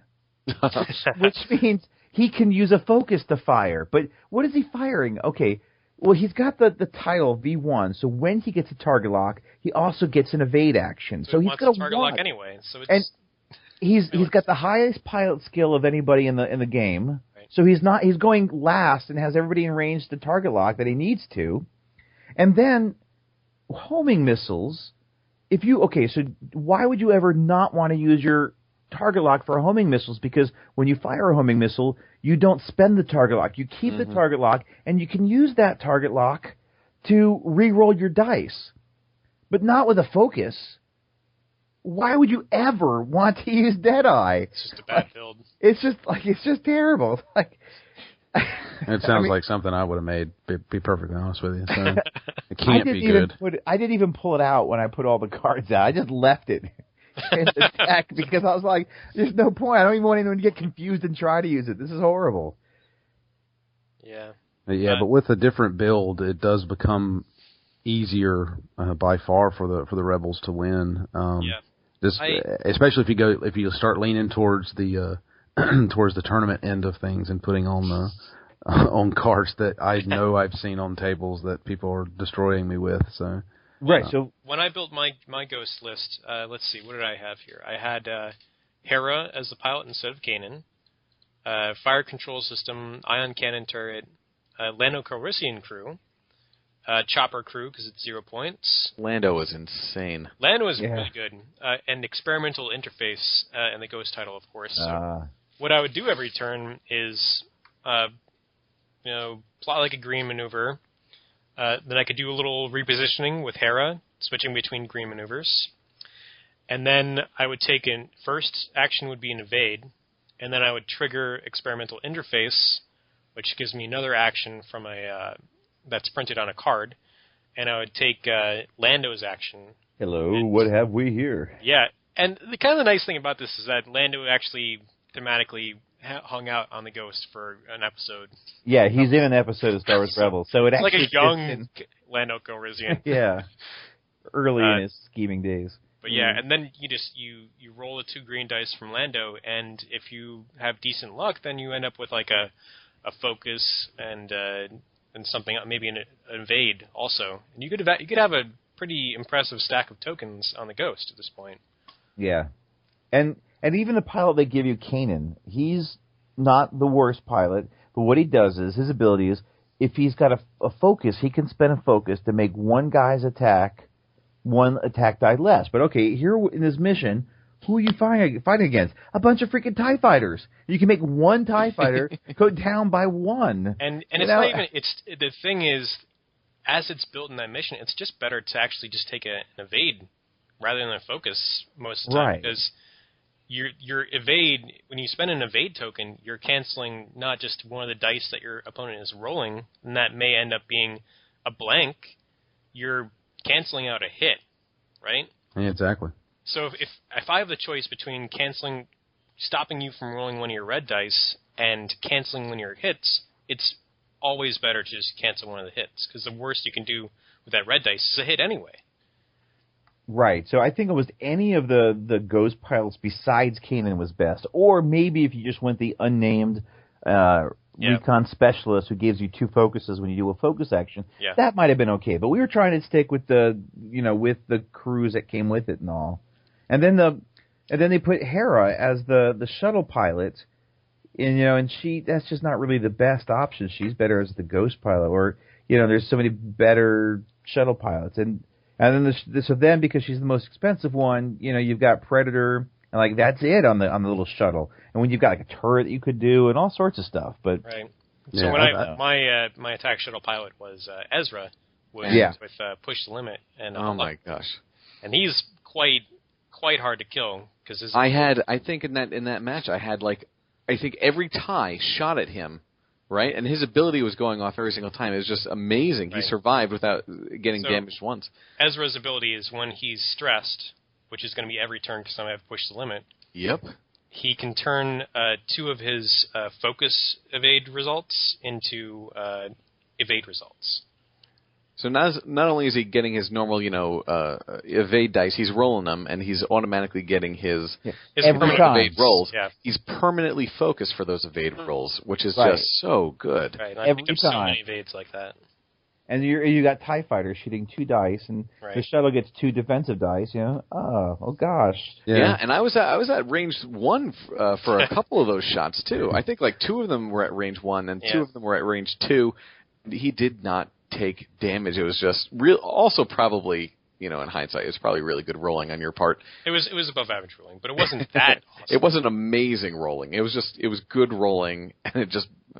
Which means he can use a focus to fire. But what is he firing? Okay, well, he's got the title V1, so when he gets a target lock, he also gets an evade action. So he's got a
target lock anyway. So it's,
and he's got the highest pilot skill of anybody in the game. Right. So he's going last and has everybody in range to target lock that he needs to. And then homing missiles, so why would you ever not want to use your target lock for homing missiles? Because when you fire a homing missile, you don't spend the target lock. You keep the target lock, and you can use that target lock to re-roll your dice. But not with a focus. Why would you ever want to use Deadeye?
It's just a bad build.
It's just terrible.
It sounds like something I would have made, be perfectly honest with you. So it can't be good.
I didn't even pull it out when I put all the cards out. I just left it in the deck because I was like, there's no point. I don't even want anyone to get confused and try to use it. This is horrible.
Yeah.
But with a different build, it does become easier by far for the rebels to win. Especially if you start leaning towards the towards the tournament end of things and putting on cards that I know I've seen on tables that people are destroying me with. So
right. So
when I built my Ghost list, let's see, what did I have here? I had Hera as the pilot instead of Kanan, fire control system, ion cannon turret, Lando Calrissian crew, Chopper crew, because it's 0 points.
Lando was insane.
Lando was really good. And experimental interface, and the ghost title, of course. So what I would do every turn is, plot like a green maneuver. Then I could do a little repositioning with Hera, switching between green maneuvers. And then I would take first action would be an evade, and then I would trigger experimental interface, which gives me another action from that's printed on a card, and I would take Lando's action.
Hello, what have we here?
Yeah, and the kind of the nice thing about this is that Lando actually thematically hung out on the Ghost for an episode.
Yeah, he's in an episode of Star Wars Rebels, so it's
like a young Lando Calrissian.
Yeah, early in his scheming days.
But yeah, and then you roll the 2 green dice from Lando, and if you have decent luck, then you end up with like a focus and something, maybe an evade also. And you could have a pretty impressive stack of tokens on the Ghost at this point.
Yeah, and even the pilot they give you, Kanan, he's not the worst pilot, but what he does is, his ability is, if he's got a focus, he can spend a focus to make one guy's attack, one attack die less. But okay, here in this mission, who are you fighting against? A bunch of freaking TIE fighters. You can make one TIE fighter go down by 1.
And it's not even, the thing is, as it's built in that mission, it's just better to actually just take an evade rather than a focus most of the time.
Right.
Because your evade, when you spend an evade token, you're canceling not just one of the dice that your opponent is rolling, and that may end up being a blank. You're canceling out a hit, right?
Yeah, exactly.
So if I have the choice between stopping you from rolling one of your red dice and canceling one of your hits, it's always better to just cancel one of the hits, because the worst you can do with that red dice is a hit anyway.
Right. So I think almost any of the Ghost pilots besides Kanan was best, or maybe if you just went the unnamed recon specialist who gives you 2 focuses when you do a focus action, that might have been okay. But we were trying to stick with the crews that came with it and all. And then they put Hera as the shuttle pilot, and that's just not really the best option. She's better as the Ghost pilot, or there's so many better shuttle pilots. And then then because she's the most expensive one, you've got Predator, and that's it on the little shuttle. And when you've got a turret you could do and all sorts of stuff. But
right. So when my attack shuttle pilot was Ezra with Push the Limit, and
oh my gosh,
and he's quite hard to kill because
I think in that match I had every TIE shot at him, right, and his ability was going off every single time. It was just amazing. Right. He survived without getting damaged once.
Ezra's ability is when he's stressed, which is going to be every turn because I have Push the Limit.
Yep.
He can turn 2 of his focus evade results into evade results.
So not only is he getting his normal, evade dice, he's rolling them, and he's automatically getting his permanent evade rolls. Yeah. He's permanently focused for those evade rolls, which is just so good.
Right. I picked up so many evades like that.
And you got TIE fighters shooting 2 dice, and the shuttle gets 2 defensive dice. Oh gosh.
Yeah, and I was at range 1 for a couple of those shots too. I think 2 of them were at range 1, and 2 of them were at range 2. He did not take damage. It was just real. Also, probably in hindsight, it was probably really good rolling on your part.
It was above average rolling, but it wasn't that awesome.
It wasn't amazing rolling. It was good rolling, and it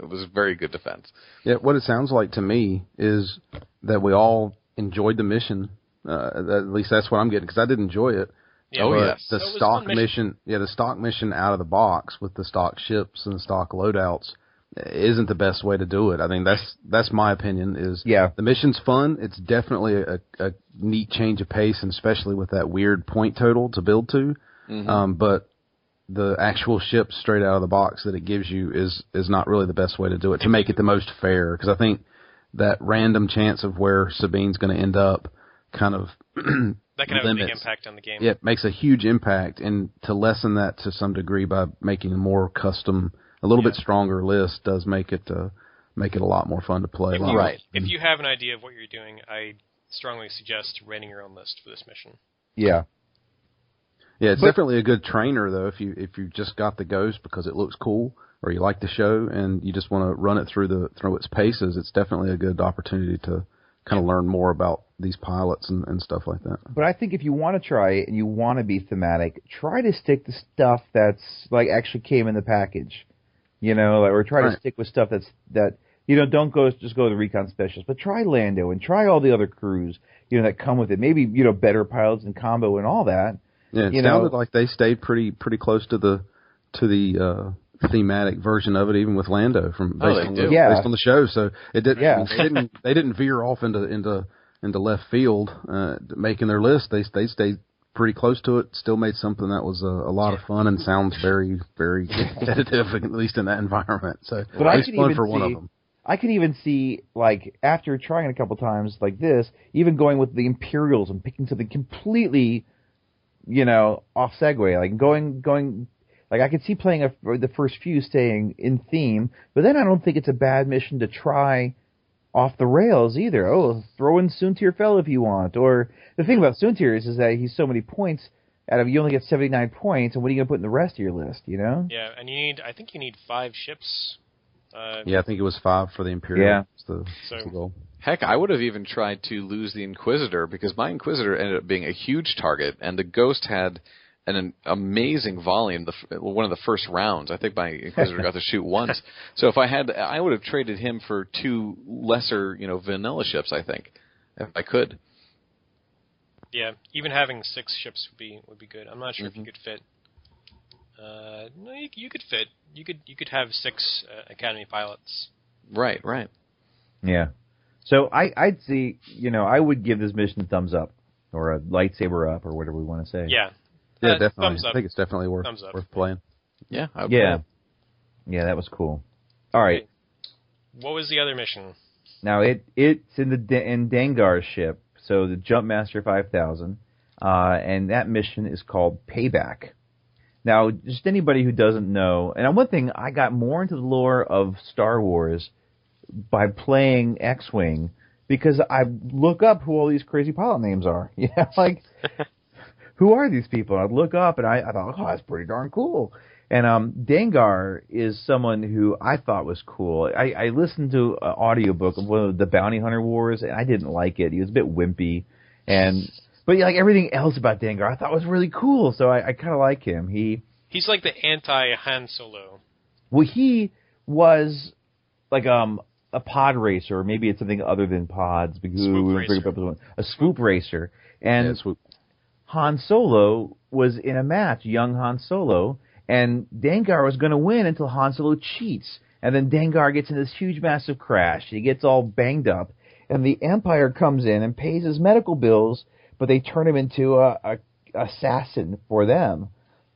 was very good defense.
Yeah, what it sounds like to me is that we all enjoyed the mission. At least that's what I'm getting, because I did enjoy it.
Yeah,
yes. The stock mission, the stock mission out of the box with the stock ships and stock loadouts isn't the best way to do it. I think that's my opinion. The mission's fun. It's definitely a neat change of pace, and especially with that weird point total to build to. Mm-hmm. But the actual ship straight out of the box that it gives you is not really the best way to do it to make it the most fair. Because I think that random chance of where Sabine's going to end up kind of
that can have a big impact on the game.
Yeah, it makes a huge impact, and to lessen that to some degree by making a more custom, a little bit stronger list does make it a lot more fun to play.
If you have an idea of what you're doing, I strongly suggest writing your own list for this mission.
Yeah. Yeah, it's definitely a good trainer though. If you just got the Ghost because it looks cool, or you like the show and you just want to run it through its paces, it's definitely a good opportunity to kind of learn more about these pilots and stuff like that.
But I think if you want to try it and you want to be thematic, try to stick to stuff that's like actually came in the package, or try to stick with stuff that don't just go to the recon specialist, but try Lando and try all the other crews, that come with it. Maybe better pilots and combo and all that.
Yeah, it sounded like they stayed pretty close to the thematic version of it, even with Lando based on the show. So it didn't.
Yeah.
I mean, they didn't veer off into left field, making their list. They stayed pretty close to it. Still made something that was a lot of fun and sounds very, very competitive, at least in that environment. So
but
it was fun for one of them.
I can even see, like, after trying it a couple times like this, even going with the Imperials and picking something completely, off segue, like going. Like, I could see playing the first few staying in theme, but then I don't think it's a bad mission to try off the rails either. Oh, throw in Soontir Fel if you want. Or the thing about Soontir is that he's so many points you only get 79 points, and what are you going to put in the rest of your list,
Yeah, and I think you need 5 ships.
I think it was 5 for the Imperial.
Yeah.
That's the goal.
Heck, I would have even tried to lose the Inquisitor, because my Inquisitor ended up being a huge target, and the Ghost had an amazing volley in one of the first rounds. I think my Inquisitor got to shoot once. So if I would have traded him for 2 lesser, vanilla ships, I think, if I could.
Yeah, even having 6 ships would be good. I'm not sure if you could fit. No, you could fit. You could have 6 Academy pilots.
Right.
Yeah. So I'd see, I would give this mission a thumbs up, or a lightsaber up, or whatever we want to say.
Yeah.
Yeah, definitely. I think it's definitely worth playing.
Yeah.
Yeah, that was cool. All right.
What was the other mission?
Now it's in Dengar's ship, so the Jumpmaster 5000, and that mission is called Payback. Now, just anybody who doesn't know, and one thing, I got more into the lore of Star Wars by playing X-Wing, because I look up who all these crazy pilot names are. Like, who are these people? And I'd look up, and I thought, oh, that's pretty darn cool. And Dengar is someone who I thought was cool. I listened to an audiobook of one of the Bounty Hunter Wars, and I didn't like it. He was a bit wimpy. But like everything else about Dengar I thought was really cool, so I kind of like him.
He's like the anti-Han Solo.
Well, he was like a pod racer, or maybe it's something other than pods. Because a swoop racer. And
swoop.
Han Solo was in a match, young Han Solo, and Dengar was going to win until Han Solo cheats. And then Dengar gets in this huge, massive crash. He gets all banged up, and the Empire comes in and pays his medical bills, but they turn him into a assassin for them,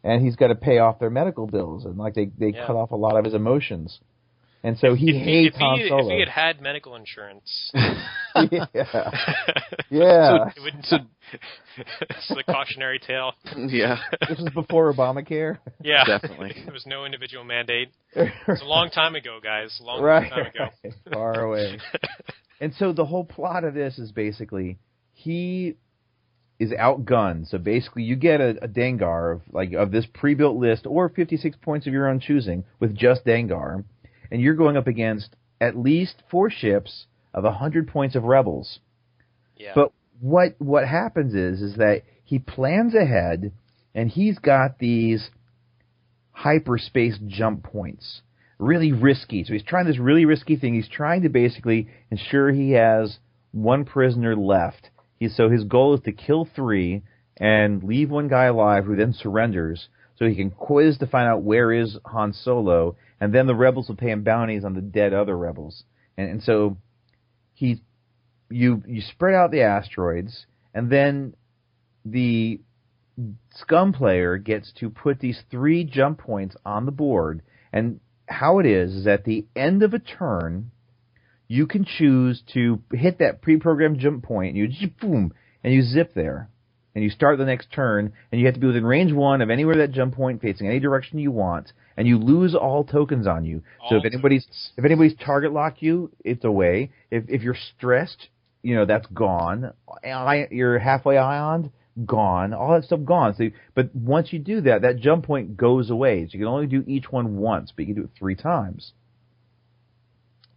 and he's got to pay off their medical bills, and like they cut off a lot of his emotions, and so he hates Han Solo.
If he had medical insurance,
yeah.
It's the cautionary tale.
Yeah,
this was before Obamacare.
Yeah,
definitely.
There was no individual mandate. It was a long time ago, guys. A long time ago.
Far away. And so the whole plot of this is basically he is outgunned. So basically you get a Dengar of this pre-built list, or 56 points of your own choosing with just Dengar, and you're going up against at least 4 ships of 100 points of rebels.
Yeah.
But what happens is that he plans ahead, and he's got these hyperspace jump points. Really risky. So he's trying this really risky thing. He's trying to basically ensure he has 1 prisoner left. So his goal is to kill 3 and leave 1 guy alive, who then surrenders, so he can quiz to find out where is Han Solo, and then the rebels will pay him bounties on the dead other rebels. And so you spread out the asteroids, and then the scum player gets to put these 3 jump points on the board. And how it is at the end of a turn, you can choose to hit that pre-programmed jump point, and you zip there, and you start the next turn, and you have to be within range 1 of anywhere that jump point, facing any direction you want, and you lose all tokens on you. So if anybody's target lock you, it's away. If you're stressed, that's gone. You're halfway ioned, gone. All that stuff gone. So, but once you do that, that jump point goes away. So you can only do each one once, but you can do it 3 times.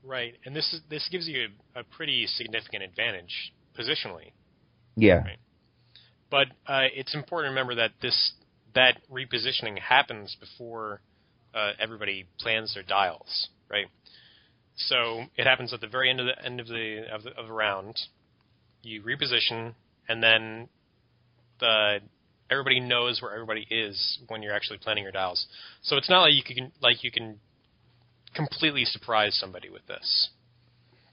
Right, and this gives you a pretty significant advantage positionally.
Yeah.
Right? But it's important to remember that that repositioning happens before everybody plans their dials, right? So it happens at the very end of the round. You reposition, and then everybody knows where everybody is when you're actually planning your dials. So it's not like you can completely surprise somebody with this.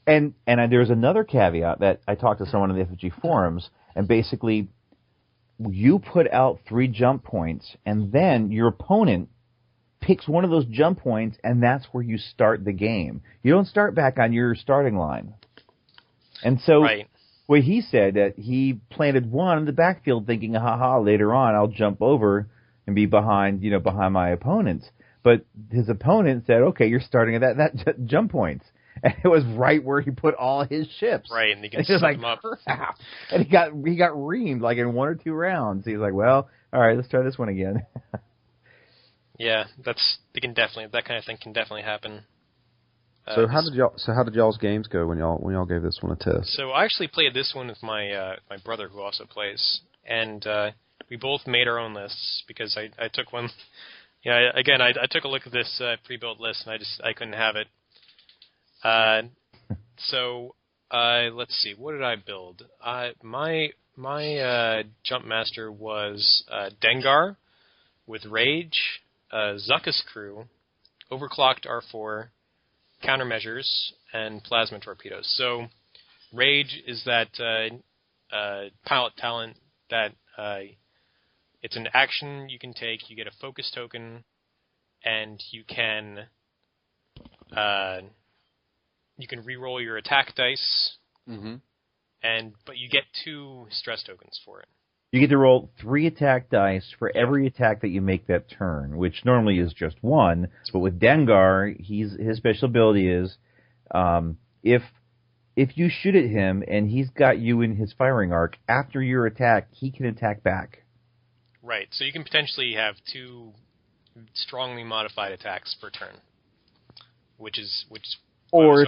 And there's another caveat that I talked to someone in the FFG forums, and basically you put out 3 jump points, and then your opponent picks one of those jump points, and that's where you start the game. You don't start back on your starting line. And so what he said, that he planted one in the backfield thinking, haha, later on I'll jump over and be behind my opponents. But his opponent said, okay, you're starting at that jump points. And it was right where he put all his ships.
Right, and he can set them up.
Crap. And he got reamed like in 1 or 2 rounds. He was like, well, all right, let's try this one again.
Yeah, that kind of thing can definitely happen.
So how did y'all's games go when y'all gave this one a test?
So I actually played this one with my brother who also plays, and we both made our own lists because I took one. Yeah, again, I took a look at this pre-built list and I couldn't have it. So let's see, what did I build? My jump master was Dengar with Rage, Zuckus Crew, Overclocked R4, Countermeasures, and Plasma Torpedoes. So Rage is that pilot talent that it's an action you can take. You get a focus token, and you can re-roll your attack dice, but you get 2 stress tokens for it.
You get to roll 3 attack dice for every attack that you make that turn, which normally is just 1. But with Dengar, his special ability is if you shoot at him and he's got you in his firing arc, after your attack, he can attack back.
Right, so you can potentially have 2 strongly modified attacks per turn, which is
or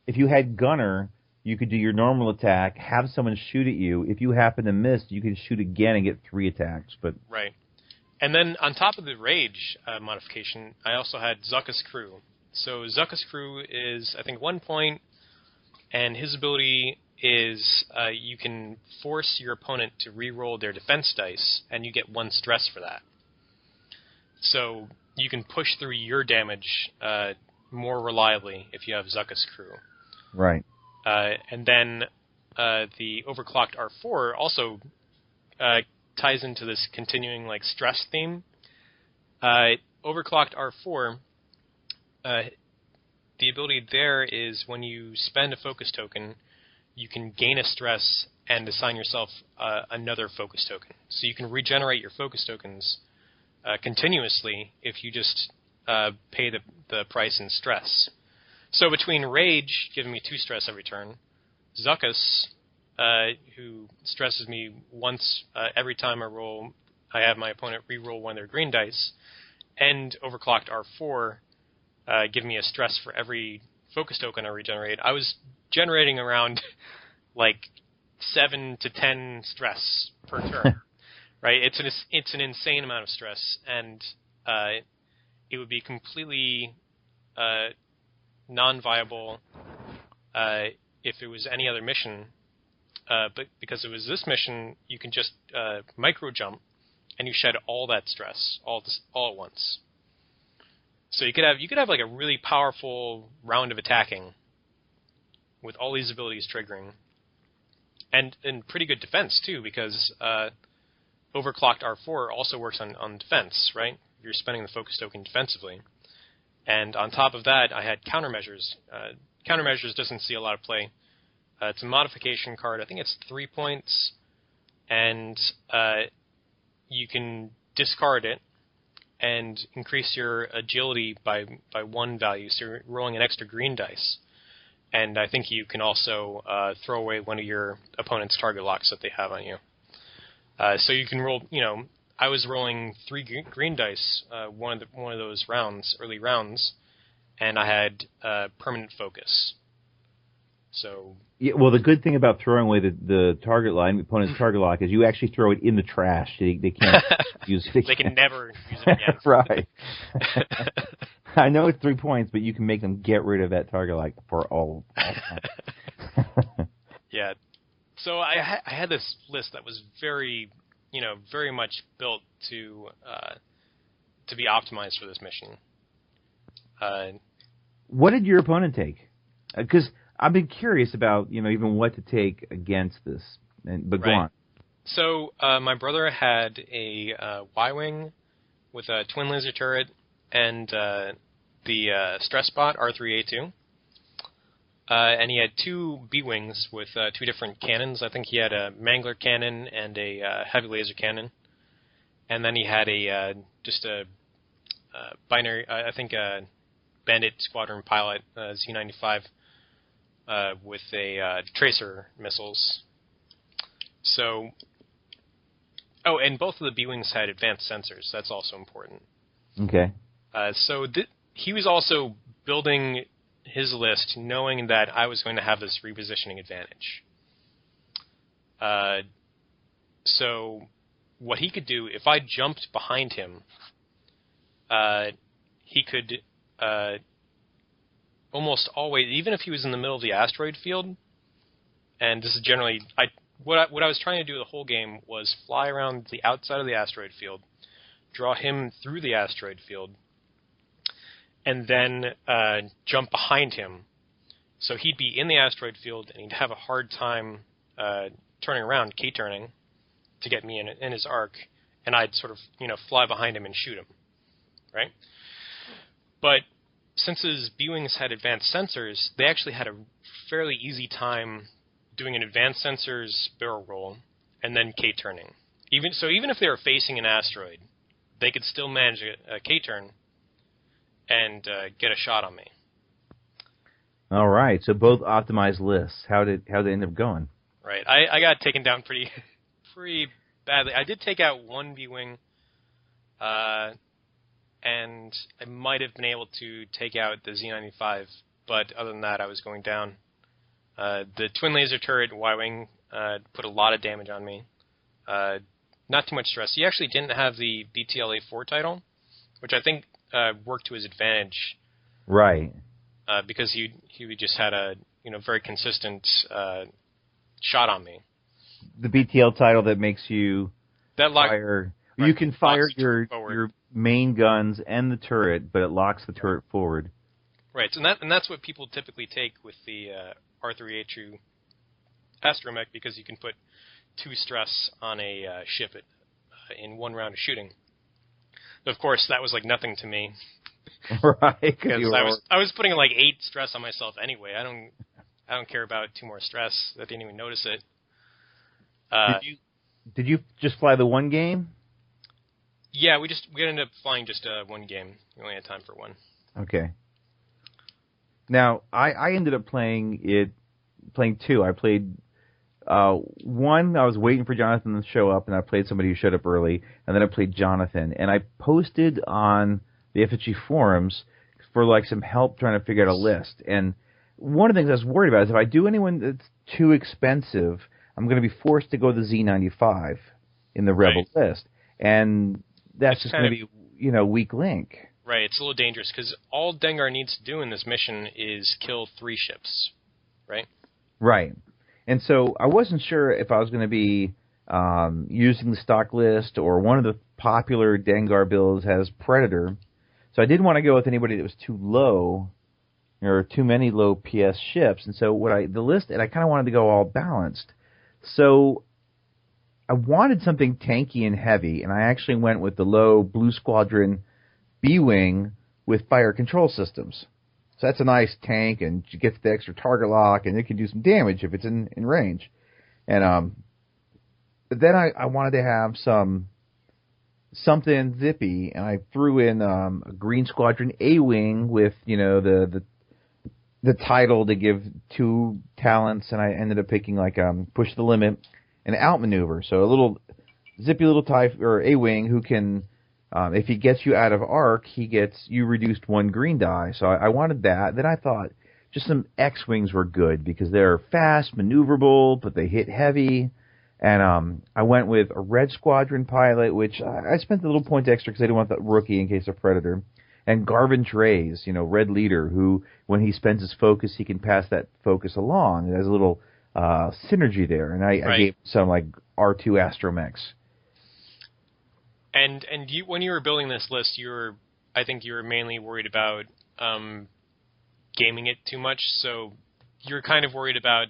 if you had Gunner, you could do your normal attack, have someone shoot at you. If you happen to miss, you can shoot again and get 3 attacks. But
right, and then on top of the Rage modification, I also had Zuckus Crew. So Zuckus Crew is, I think, 1 point, and his ability is you can force your opponent to re-roll their defense dice, and you get 1 stress for that. So you can push through your damage more reliably if you have Zuckus Crew.
Right.
And then the Overclocked R4 also ties into this continuing stress theme. Overclocked R4, the ability there is when you spend a focus token, you can gain a stress and assign yourself another focus token. So you can regenerate your focus tokens continuously if you just pay the price in stress. So between Rage, giving me 2 stress every turn, Zuckus, who stresses me once every time I have my opponent re-roll 1 of their green dice, and Overclocked R4, giving me a stress for every focus token I regenerate, I was generating around 7 to 10 stress per turn. Right? It's an insane amount of stress, and it would be completely non-viable if it was any other mission, but because it was this mission, you can just micro jump and you shed all that stress all at once. So you could have a really powerful round of attacking with all these abilities triggering, and pretty good defense too, because Overclocked R4 also works on defense, right? You're spending the focus token defensively. And on top of that, I had Countermeasures. Countermeasures doesn't see a lot of play. It's a modification card. I think it's 3 points. And you can discard it and increase your agility by 1 value. So you're rolling an extra green dice. And I think you can also throw away one of your opponent's target locks that they have on you. So you can roll, I was rolling 3 green dice one of those rounds, early rounds, and I had permanent focus. So
yeah, well, the good thing about throwing away the target line, the opponent's target lock, is you actually throw it in the trash. They can't use it again.
They can never use it again.
Right. I know it's 3 points, but you can make them get rid of that target lock for all time.
Yeah. So I had this list that was very much built to be optimized for this mission.
What did your opponent take? Because I've been curious about, even what to take against this. But go on.
So my brother had a Y-wing with a twin laser turret and the stress bot R3A2. And he had 2 B-wings with 2 different cannons. I think he had a Mangler cannon and a heavy laser cannon. And then he had just a binary, I think a Bandit Squadron pilot, Z-95, with a tracer missiles. So, and both of the B-wings had advanced sensors. That's also important.
Okay.
So he was also building his list knowing that I was going to have this repositioning advantage. So what he could do, if I jumped behind him, he could almost always, even if he was in the middle of the asteroid field, and this is generally, what I was trying to do the whole game was fly around the outside of the asteroid field, draw him through the asteroid field, and then jump behind him. So he'd be in the asteroid field, and he'd have a hard time turning around, K-turning, to get me in his arc, and I'd sort of, fly behind him and shoot him, right? But since his B-wings had advanced sensors, they actually had a fairly easy time doing an advanced sensors barrel roll and then K-turning. Even if they were facing an asteroid, they could still manage a K-turn and get a shot on me.
All right. So both optimized lists. How did they end up going?
Right. I got taken down pretty badly. I did take out 1 B-wing, and I might have been able to take out the Z-95, but other than that, I was going down. The twin laser turret Y-wing put a lot of damage on me. Not too much stress. He actually didn't have the BTLA-4 title, which I think worked to his advantage.
Right.
Because he just had a very consistent shot on me.
The BTL title that makes you fire.
Right,
you can fire your main guns and the turret, but it locks the turret forward.
Right, and that's what people typically take with the R3A2 astromech, because you can put 2 stress on a ship in 1 round of shooting. Of course, that was like nothing to me.
Right,
because I was putting like 8 stress on myself anyway. I don't care about 2 more stress. I didn't even notice it.
Did you just fly the 1 game?
Yeah, we ended up flying just 1 game. We only had time for 1.
Okay. Now I ended up playing 2. I played 1. I was waiting for Jonathan to show up, and I played somebody who showed up early, and then I played Jonathan, and I posted on the FHG forums for like some help trying to figure out a list. And one of the things I was worried about is if I do anyone that's too expensive, I'm going to be forced to go to the Z95 in the Rebel list, and that's just going to be weak link.
Right, it's a little dangerous because all Dengar needs to do in this mission is kill 3 ships, right?
Right, and so I wasn't sure if I was going to be using the stock list or one of the popular Dengar builds has Predator. So I didn't want to go with anybody that was too low or too many low PS ships, and so the list, and I kind of wanted to go all balanced. So I wanted something tanky and heavy, and I actually went with the low Blue Squadron B-Wing with fire control systems. So that's a nice tank, and it gets the extra target lock, and it can do some damage if it's in range. And then I wanted to have something zippy, and I threw in a Green Squadron A-Wing with the title to give 2 talents, and I ended up picking like Push the Limit and Outmaneuver. So a little zippy little or A-Wing who can
If he gets you out of arc, you reduced 1 green die. So I wanted that. Then I thought just some X-Wings were good because they're fast, maneuverable, but they hit heavy. And I went with a Red Squadron pilot, which I spent a little point extra because I didn't want that rookie in case of Predator. And Garvin Trays, Red Leader, who, when he spends his focus, he can pass that focus along. There's a little synergy there. And I gave some, like, R2 Astromechs.
And you, when you were building this list, I think you were mainly worried about gaming it too much, so you're kind of worried about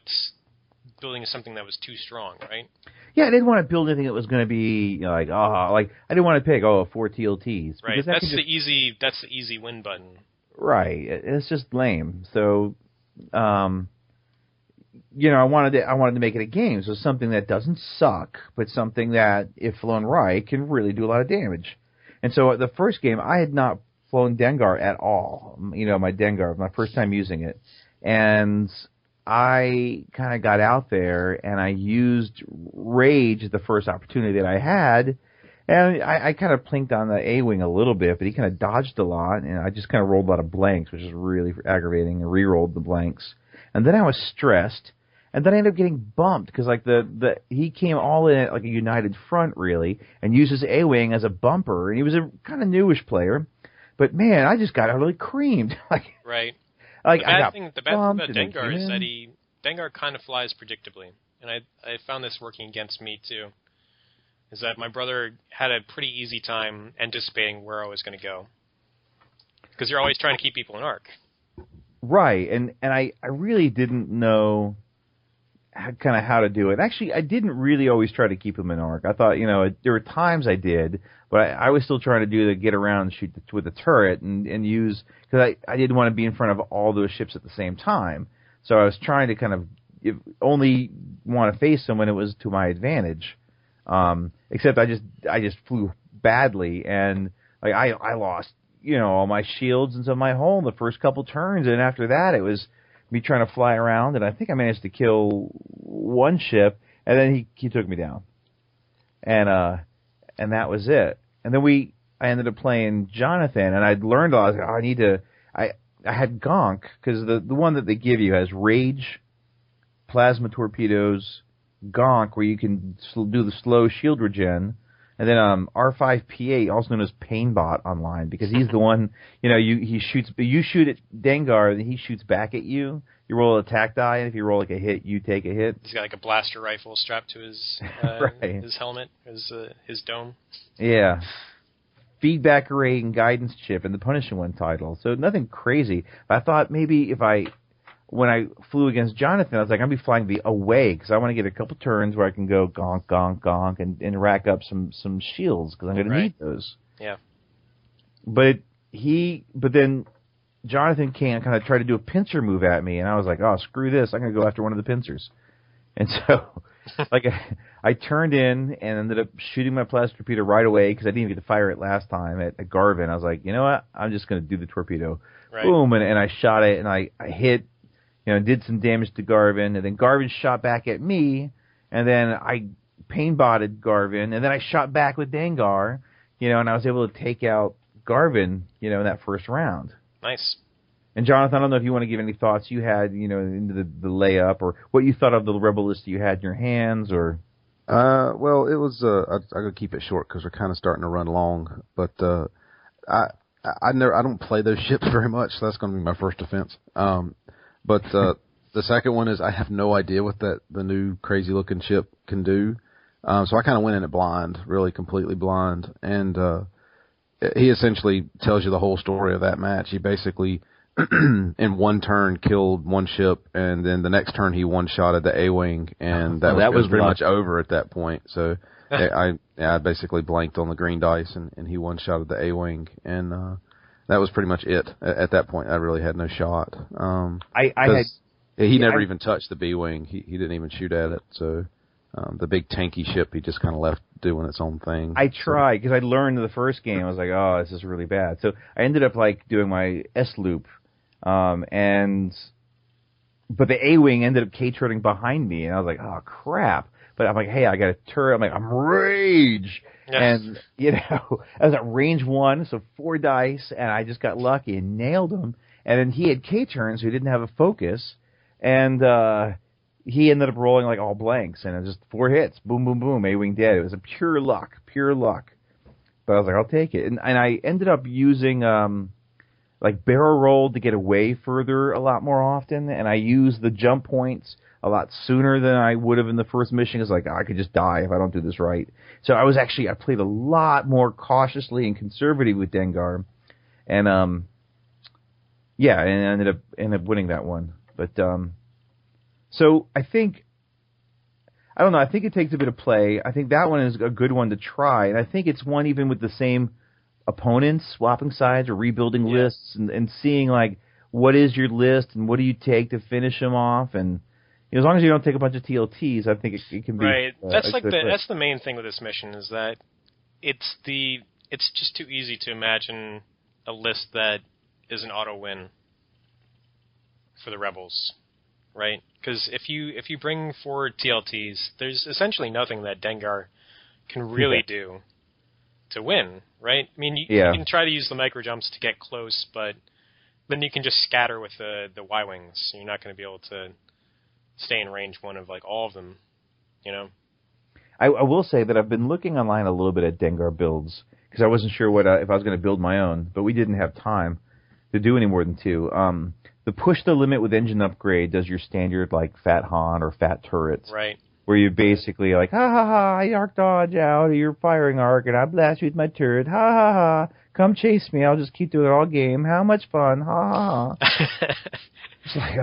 building something that was too strong, right?
Yeah, I didn't want to build anything that was going to be like I didn't want to pick 4 TLTs.
Right, that's the easy win button.
Right, it's just lame. So, I wanted to make it a game, so something that doesn't suck, but something that, if flown right, can really do a lot of damage. And so the first game, I had not flown Dengar at all. My Dengar, my first time using it, and I kind of got out there and I used Rage the first opportunity that I had, and I kind of plinked on the A-Wing a little bit, but he kind of dodged a lot, and I just kind of rolled a lot of blanks, which is really aggravating, and re-rolled the blanks. And then I was stressed, and then I ended up getting bumped, because like he came all in at like a united front, really, and used his A-Wing as a bumper, and he was a kind of newish player, but man, I just got utterly creamed.
Right.
Like,
the bad thing about Dengar is that Dengar kind of flies predictably, and I found this working against me too. Is that my brother had a pretty easy time anticipating where I was going to go, because you're always trying to keep people in arc.
Right, and I really didn't know how to do it. Actually, I didn't really always try to keep him in arc. I thought, there were times I did, but I was still trying to do the get around and shoot with the turret and use, because I didn't want to be in front of all those ships at the same time. So I was trying to kind of only want to face them when it was to my advantage. Except I just flew badly, and like I lost, all my shields and some of my hull in the first couple turns, and after that it was me trying to fly around, and I think I managed to kill one ship, and then he took me down. And that was it. And then I ended up playing Jonathan, and I'd learned I was like, I had Gonk, because the one that they give you has Rage, Plasma Torpedoes, Gonk, where you can do the slow shield regen, and then R5P8, also known as Painbot online, because he's the one, you shoot at Dengar, and he shoots back at you. You roll an attack die, and if you roll like a hit, you take a hit.
He's got like a blaster rifle strapped to his
right.
his helmet, his dome.
Yeah. Feedback array and guidance chip and the Punishing One title. So nothing crazy. But I thought maybe when I flew against Jonathan, I was like, I'm going to be flying the away, because I want to get a couple turns where I can go gonk, gonk, gonk, and rack up some shields, because I'm going to need those.
Yeah.
But then Jonathan kind of tried to do a pincer move at me, and I was like, oh, screw this. I'm going to go after one of the pincers. And so, I turned in and ended up shooting my plasma torpedo right away, because I didn't even get to fire it last time at Garvin. I was like, you know what? I'm just going to do the torpedo.
Right.
Boom, and I shot it, and I hit, did some damage to Garvin, and then Garvin shot back at me, and then I pain-botted Garvin, and then I shot back with Dengar, and I was able to take out Garvin, in that first round.
Nice.
And Jonathan, I don't know if you want to give any thoughts you had, into the layup, or what you thought of the Rebel list you had in your hands, or...
Well, it was, I'm going to keep it short because we're kind of starting to run long, but I don't play those ships very much, so that's going to be my first defense. But the second one is I have no idea what the new crazy-looking ship can do. So I kind of went in it blind, really completely blind. And he essentially tells you the whole story of that match. He basically, in one turn, killed one ship, and then the next turn he one-shotted the A-Wing, and that was pretty much over at that point. So I basically blanked on the green dice, and he one-shotted the A-Wing, and that was pretty much it. At that point, I really had no shot. He never even touched the B-Wing. He didn't even shoot at it. So the big tanky ship, he just kind of left doing its own thing.
I tried, because I learned in the first game, I was like, oh, this is really bad. So I ended up doing my S-loop, but the A-Wing ended up K-turning behind me, and I was like, oh, crap.
But I'm like, hey, I got a turret. I'm like, I'm rage. Yeah. And, I was at range 1, so 4 dice, and I just got lucky and nailed him. And then he had K-turns who didn't have a focus, and he ended up rolling like all blanks, and it was just 4 hits. Boom, boom, boom, A-Wing dead. It was a pure luck. But I was like, I'll take it. And I ended up using like barrel roll to get away further a lot more often, and I used the jump points a lot sooner than I would have in the first mission, because like I could just die if I don't do this right. So I played a lot more cautiously and conservative with Dengar, and and I ended up winning that one. But so I think, I don't know, I think it takes a bit of play. I think that one is a good one to try, and I think it's one even with the same opponents, swapping sides or rebuilding lists, and seeing like what is your list and what do you take to finish them off, and as long as you don't take a bunch of TLTs, I think it can be
right. That's the main thing with this mission, is that it's just too easy to imagine a list that is an auto win for the rebels, right? Because if you bring forward TLTs, there's essentially nothing that Dengar can really do to win, right? I mean, you can try to use the micro jumps to get close, but then you can just scatter with the Y-wings. You're not going to be able to stay in range 1 of like all of them,
I will say that I've been looking online a little bit at Dengar builds, because I wasn't sure if I was going to build my own, but we didn't have time to do any more than 2. The push the limit with engine upgrade does your standard like Fat Han or Fat turrets,
right?
Where you basically like, ha ha ha, I arc dodge out of your firing arc and I blast you with my turret, ha ha ha, come chase me, I'll just keep doing it all game, how much fun, ha ha ha. It's like,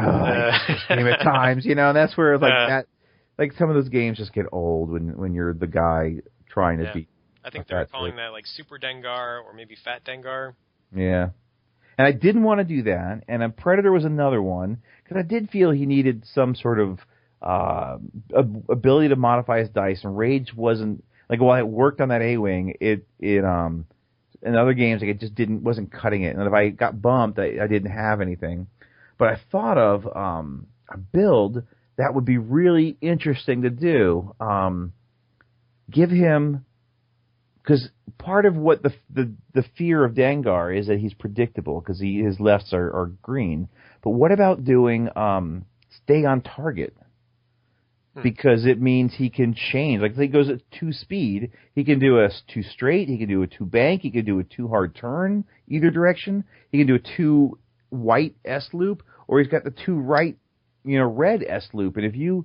game at times, and that's where that, like some of those games just get old when you're the guy trying to beat.
I think they're calling that like Super Dengar or maybe Fat Dengar.
Yeah. And I didn't want to do that, and a Predator was another one, because I did feel he needed some sort of ability to modify his dice, and Rage wasn't, like, while it worked on that A-Wing, it in other games, like, it just wasn't cutting it, and if I got bumped, I didn't have anything. But I thought of a build that would be really interesting to do. Give him, because part of what the fear of Dengar is that he's predictable, because his lefts are green. But what about doing stay on target? Because it means he can change. Like if he goes at 2 speed, he can do a 2 straight, he can do a 2 bank, he can do a 2 hard turn either direction. He can do a 2 white S loop, or he's got the 2 right, red S loop. And if you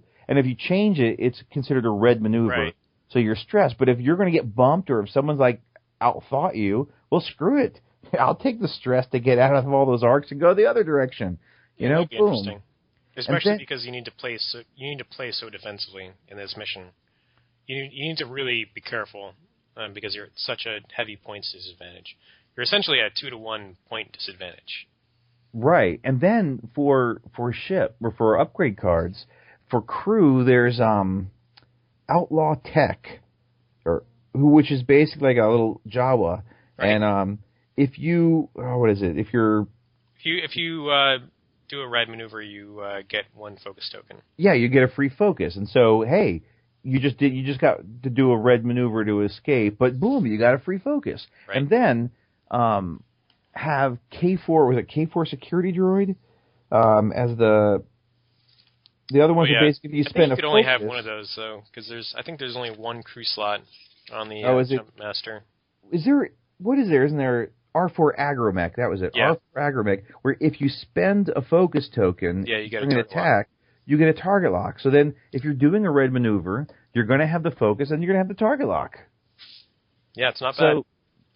change it, it's considered a red maneuver.
Right.
So you're stressed. But if you're going to get bumped, or if someone's like outthought you, well, screw it. I'll take the stress to get out of all those arcs and go the other direction. Boom.
Interesting. Especially because you need to play so defensively in this mission. You need to really be careful because you're at such a heavy points disadvantage. You're essentially at 2-to-1 point disadvantage.
Right, and then for ship or for upgrade cards, for crew, there's Outlaw Tech, which is basically like a little Jawa, right. And if you do a red maneuver, you get 1 focus token. Yeah, you get a free focus, and so hey, you just got to do a red maneuver to escape, but boom, you got a free focus, right. And then have K4 with a K4 security droid as the other ones are basically you spend a focus. You could only have one of those though, because I think there's only 1 crew slot on the Jump Master. Isn't there R4 Agromech? That was it. Yeah. R4 Agromech, where if you spend a focus token
you get
an attack, you get a target lock. So then, if you're doing a red maneuver, you're going to have the focus and you're going to have the target lock.
Yeah, it's not bad.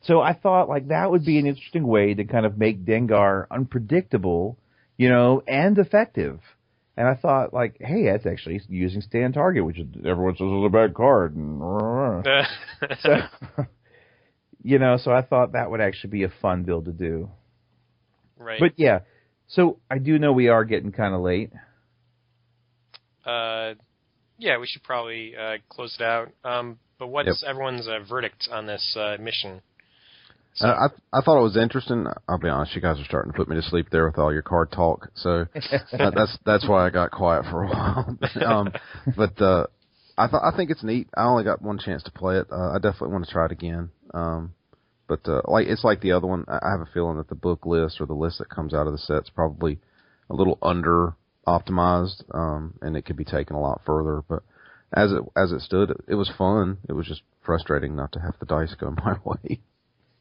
So I thought like that would be an interesting way to kind of make Dengar unpredictable, and effective. And I thought like, hey, that's actually using stay on target, which everyone says is a bad card. So I thought that would actually be a fun build to do.
Right.
But yeah, so I do know we are getting kind of late.
Yeah, we should probably close it out. But what's everyone's verdict on this mission?
So, I thought it was interesting. I'll be honest, you guys are starting to put me to sleep there with all your card talk. So that's why I got quiet for a while. But I think it's neat. I only got one chance to play it. I definitely want to try it again. But it's like the other one. I have a feeling that the book list or the list that comes out of the set's probably a little under optimized, and it could be taken a lot further. But as it stood, it was fun. It was just frustrating not to have the dice go my way.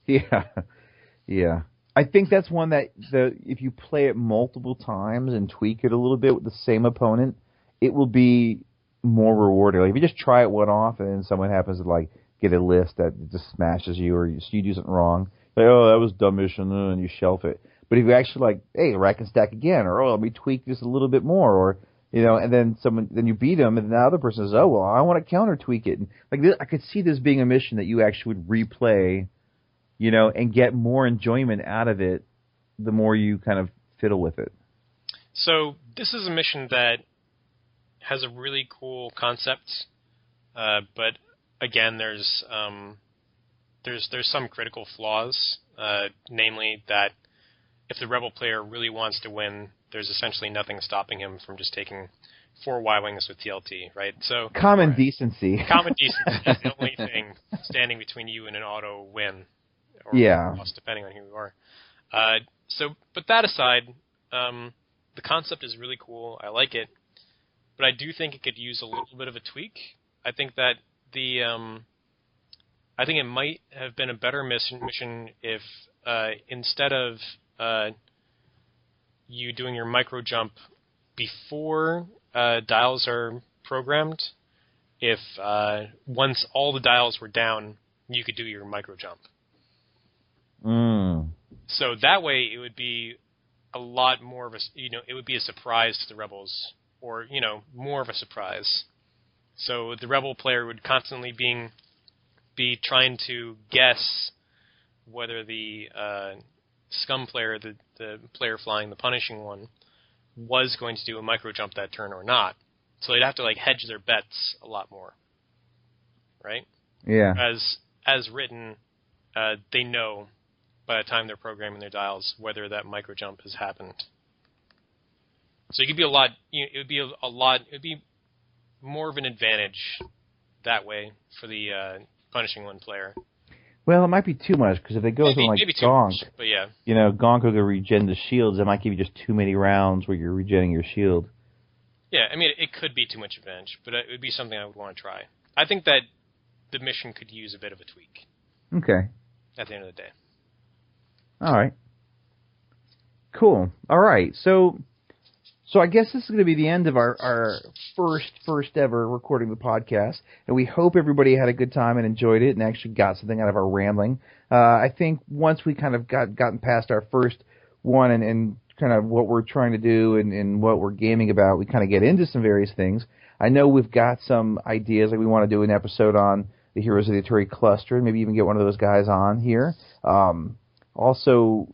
Yeah. I think that's one that if you play it multiple times and tweak it a little bit with the same opponent, it will be more rewarding. Like if you just try it one off and then someone happens to like get a list that just smashes you or you do something wrong, like, oh, that was dumbish, and you shelf it. But if you actually like, hey, rack and stack again, or let me tweak this a little bit more, or and then you beat them, and the other person says, oh well, I want to counter tweak it. And like this, I could see this being a mission that you actually would replay. And get more enjoyment out of it the more you kind of fiddle with it.
So this is a mission that has a really cool concept, but again, there's some critical flaws, namely that if the rebel player really wants to win, there's essentially nothing stopping him from just taking 4 Y-Wings with TLT, right? So
common decency.
Common decency is the only thing standing between you and an auto win. Or loss, depending on who you are. But that aside, the concept is really cool. I like it, but I do think it could use a little bit of a tweak. I think that I think it might have been a better mission if instead of you doing your micro jump before dials are programmed, if once all the dials were down, you could do your micro jump. So that way it would be a lot more of a, it would be a surprise to the rebels, or, more of a surprise. So the rebel player would constantly be trying to guess whether the scum player, the player flying the punishing one, was going to do a micro jump that turn or not. So they'd have to hedge their bets a lot more. Right?
Yeah.
As written, they know by the time they're programming their dials whether that micro jump has happened. So it could be a lot. It would be more of an advantage that way for the punishing one player.
Well, it might be too much because if they go something like Gonk,
much, but yeah,
Gonk will go regen the shields. It might give you just too many rounds where you're regenning your shield.
Yeah, I mean it could be too much advantage, but it would be something I would want to try. I think that the mission could use a bit of a tweak.
Okay.
At the end of the day.
All right. Cool. All right. So I guess this is going to be the end of our first ever recording of the podcast, and we hope everybody had a good time and enjoyed it and actually got something out of our rambling. I think once we kind of gotten past our first one and kind of what we're trying to do and what we're gaming about, we kind of get into some various things. I know we've got some ideas, like we want to do an episode on the Heroes of the Aturi Cluster, and maybe even get one of those guys on here. Also,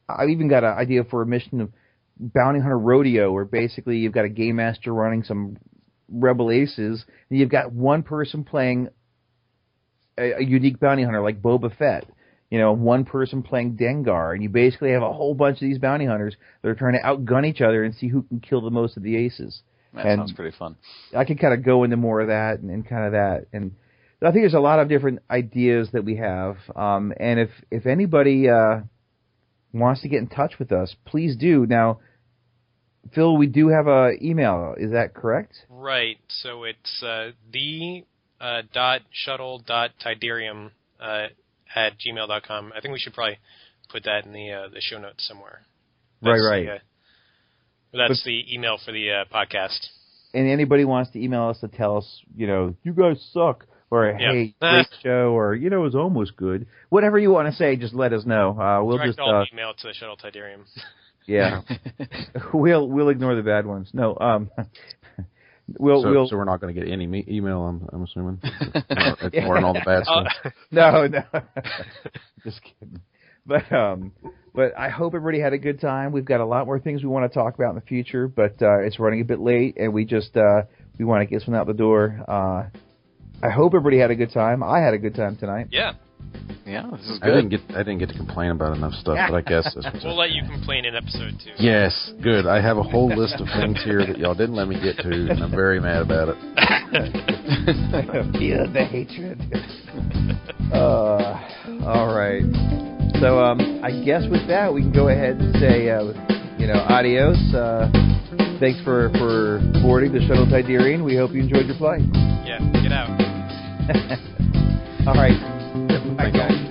I've even got an idea for a mission of Bounty Hunter Rodeo, where basically you've got a game master running some Rebel Aces, and you've got one person playing a unique bounty hunter like Boba Fett, one person playing Dengar, and you basically have a whole bunch of these bounty hunters that are trying to outgun each other and see who can kill the most of the aces.
That sounds pretty fun.
I could kind of go into more of that and kind of that, and I think there's a lot of different ideas that we have, and if anybody wants to get in touch with us, please do. Now, Phil, we do have an email. Is that correct?
Right. So it's the.shuttle.tydirium at gmail.com. I think we should probably put that in the show notes somewhere.
Right.
That's the email for the podcast.
And anybody wants to email us to tell us, you guys suck, or hey, great show, or it was almost good. Whatever you want to say, just let us know. We'll
direct
just
all email to the Shuttle Tydirium.
Yeah, we'll ignore the bad ones. No,
so we're not going to get any email. I'm assuming, ignoring all the bad stuff.
No, just kidding. But I hope everybody had a good time. We've got a lot more things we want to talk about in the future, but it's running a bit late, and we just we want to get this one out the door. I hope everybody had a good time. I had a good time tonight.
Yeah.
Yeah, this is
I
good.
didn't get to complain about enough stuff, but I guess this was
We'll let you complain in episode 2.
Yes, good. I have a whole list of things here that y'all didn't let me get to, and I'm very mad about it.
Feel the hatred. All right. So I guess with that, we can go ahead and say, adios. Thanks for boarding the Shuttle Tydirium. We hope you enjoyed your flight.
Yeah, get out.
All right. Bye, guys.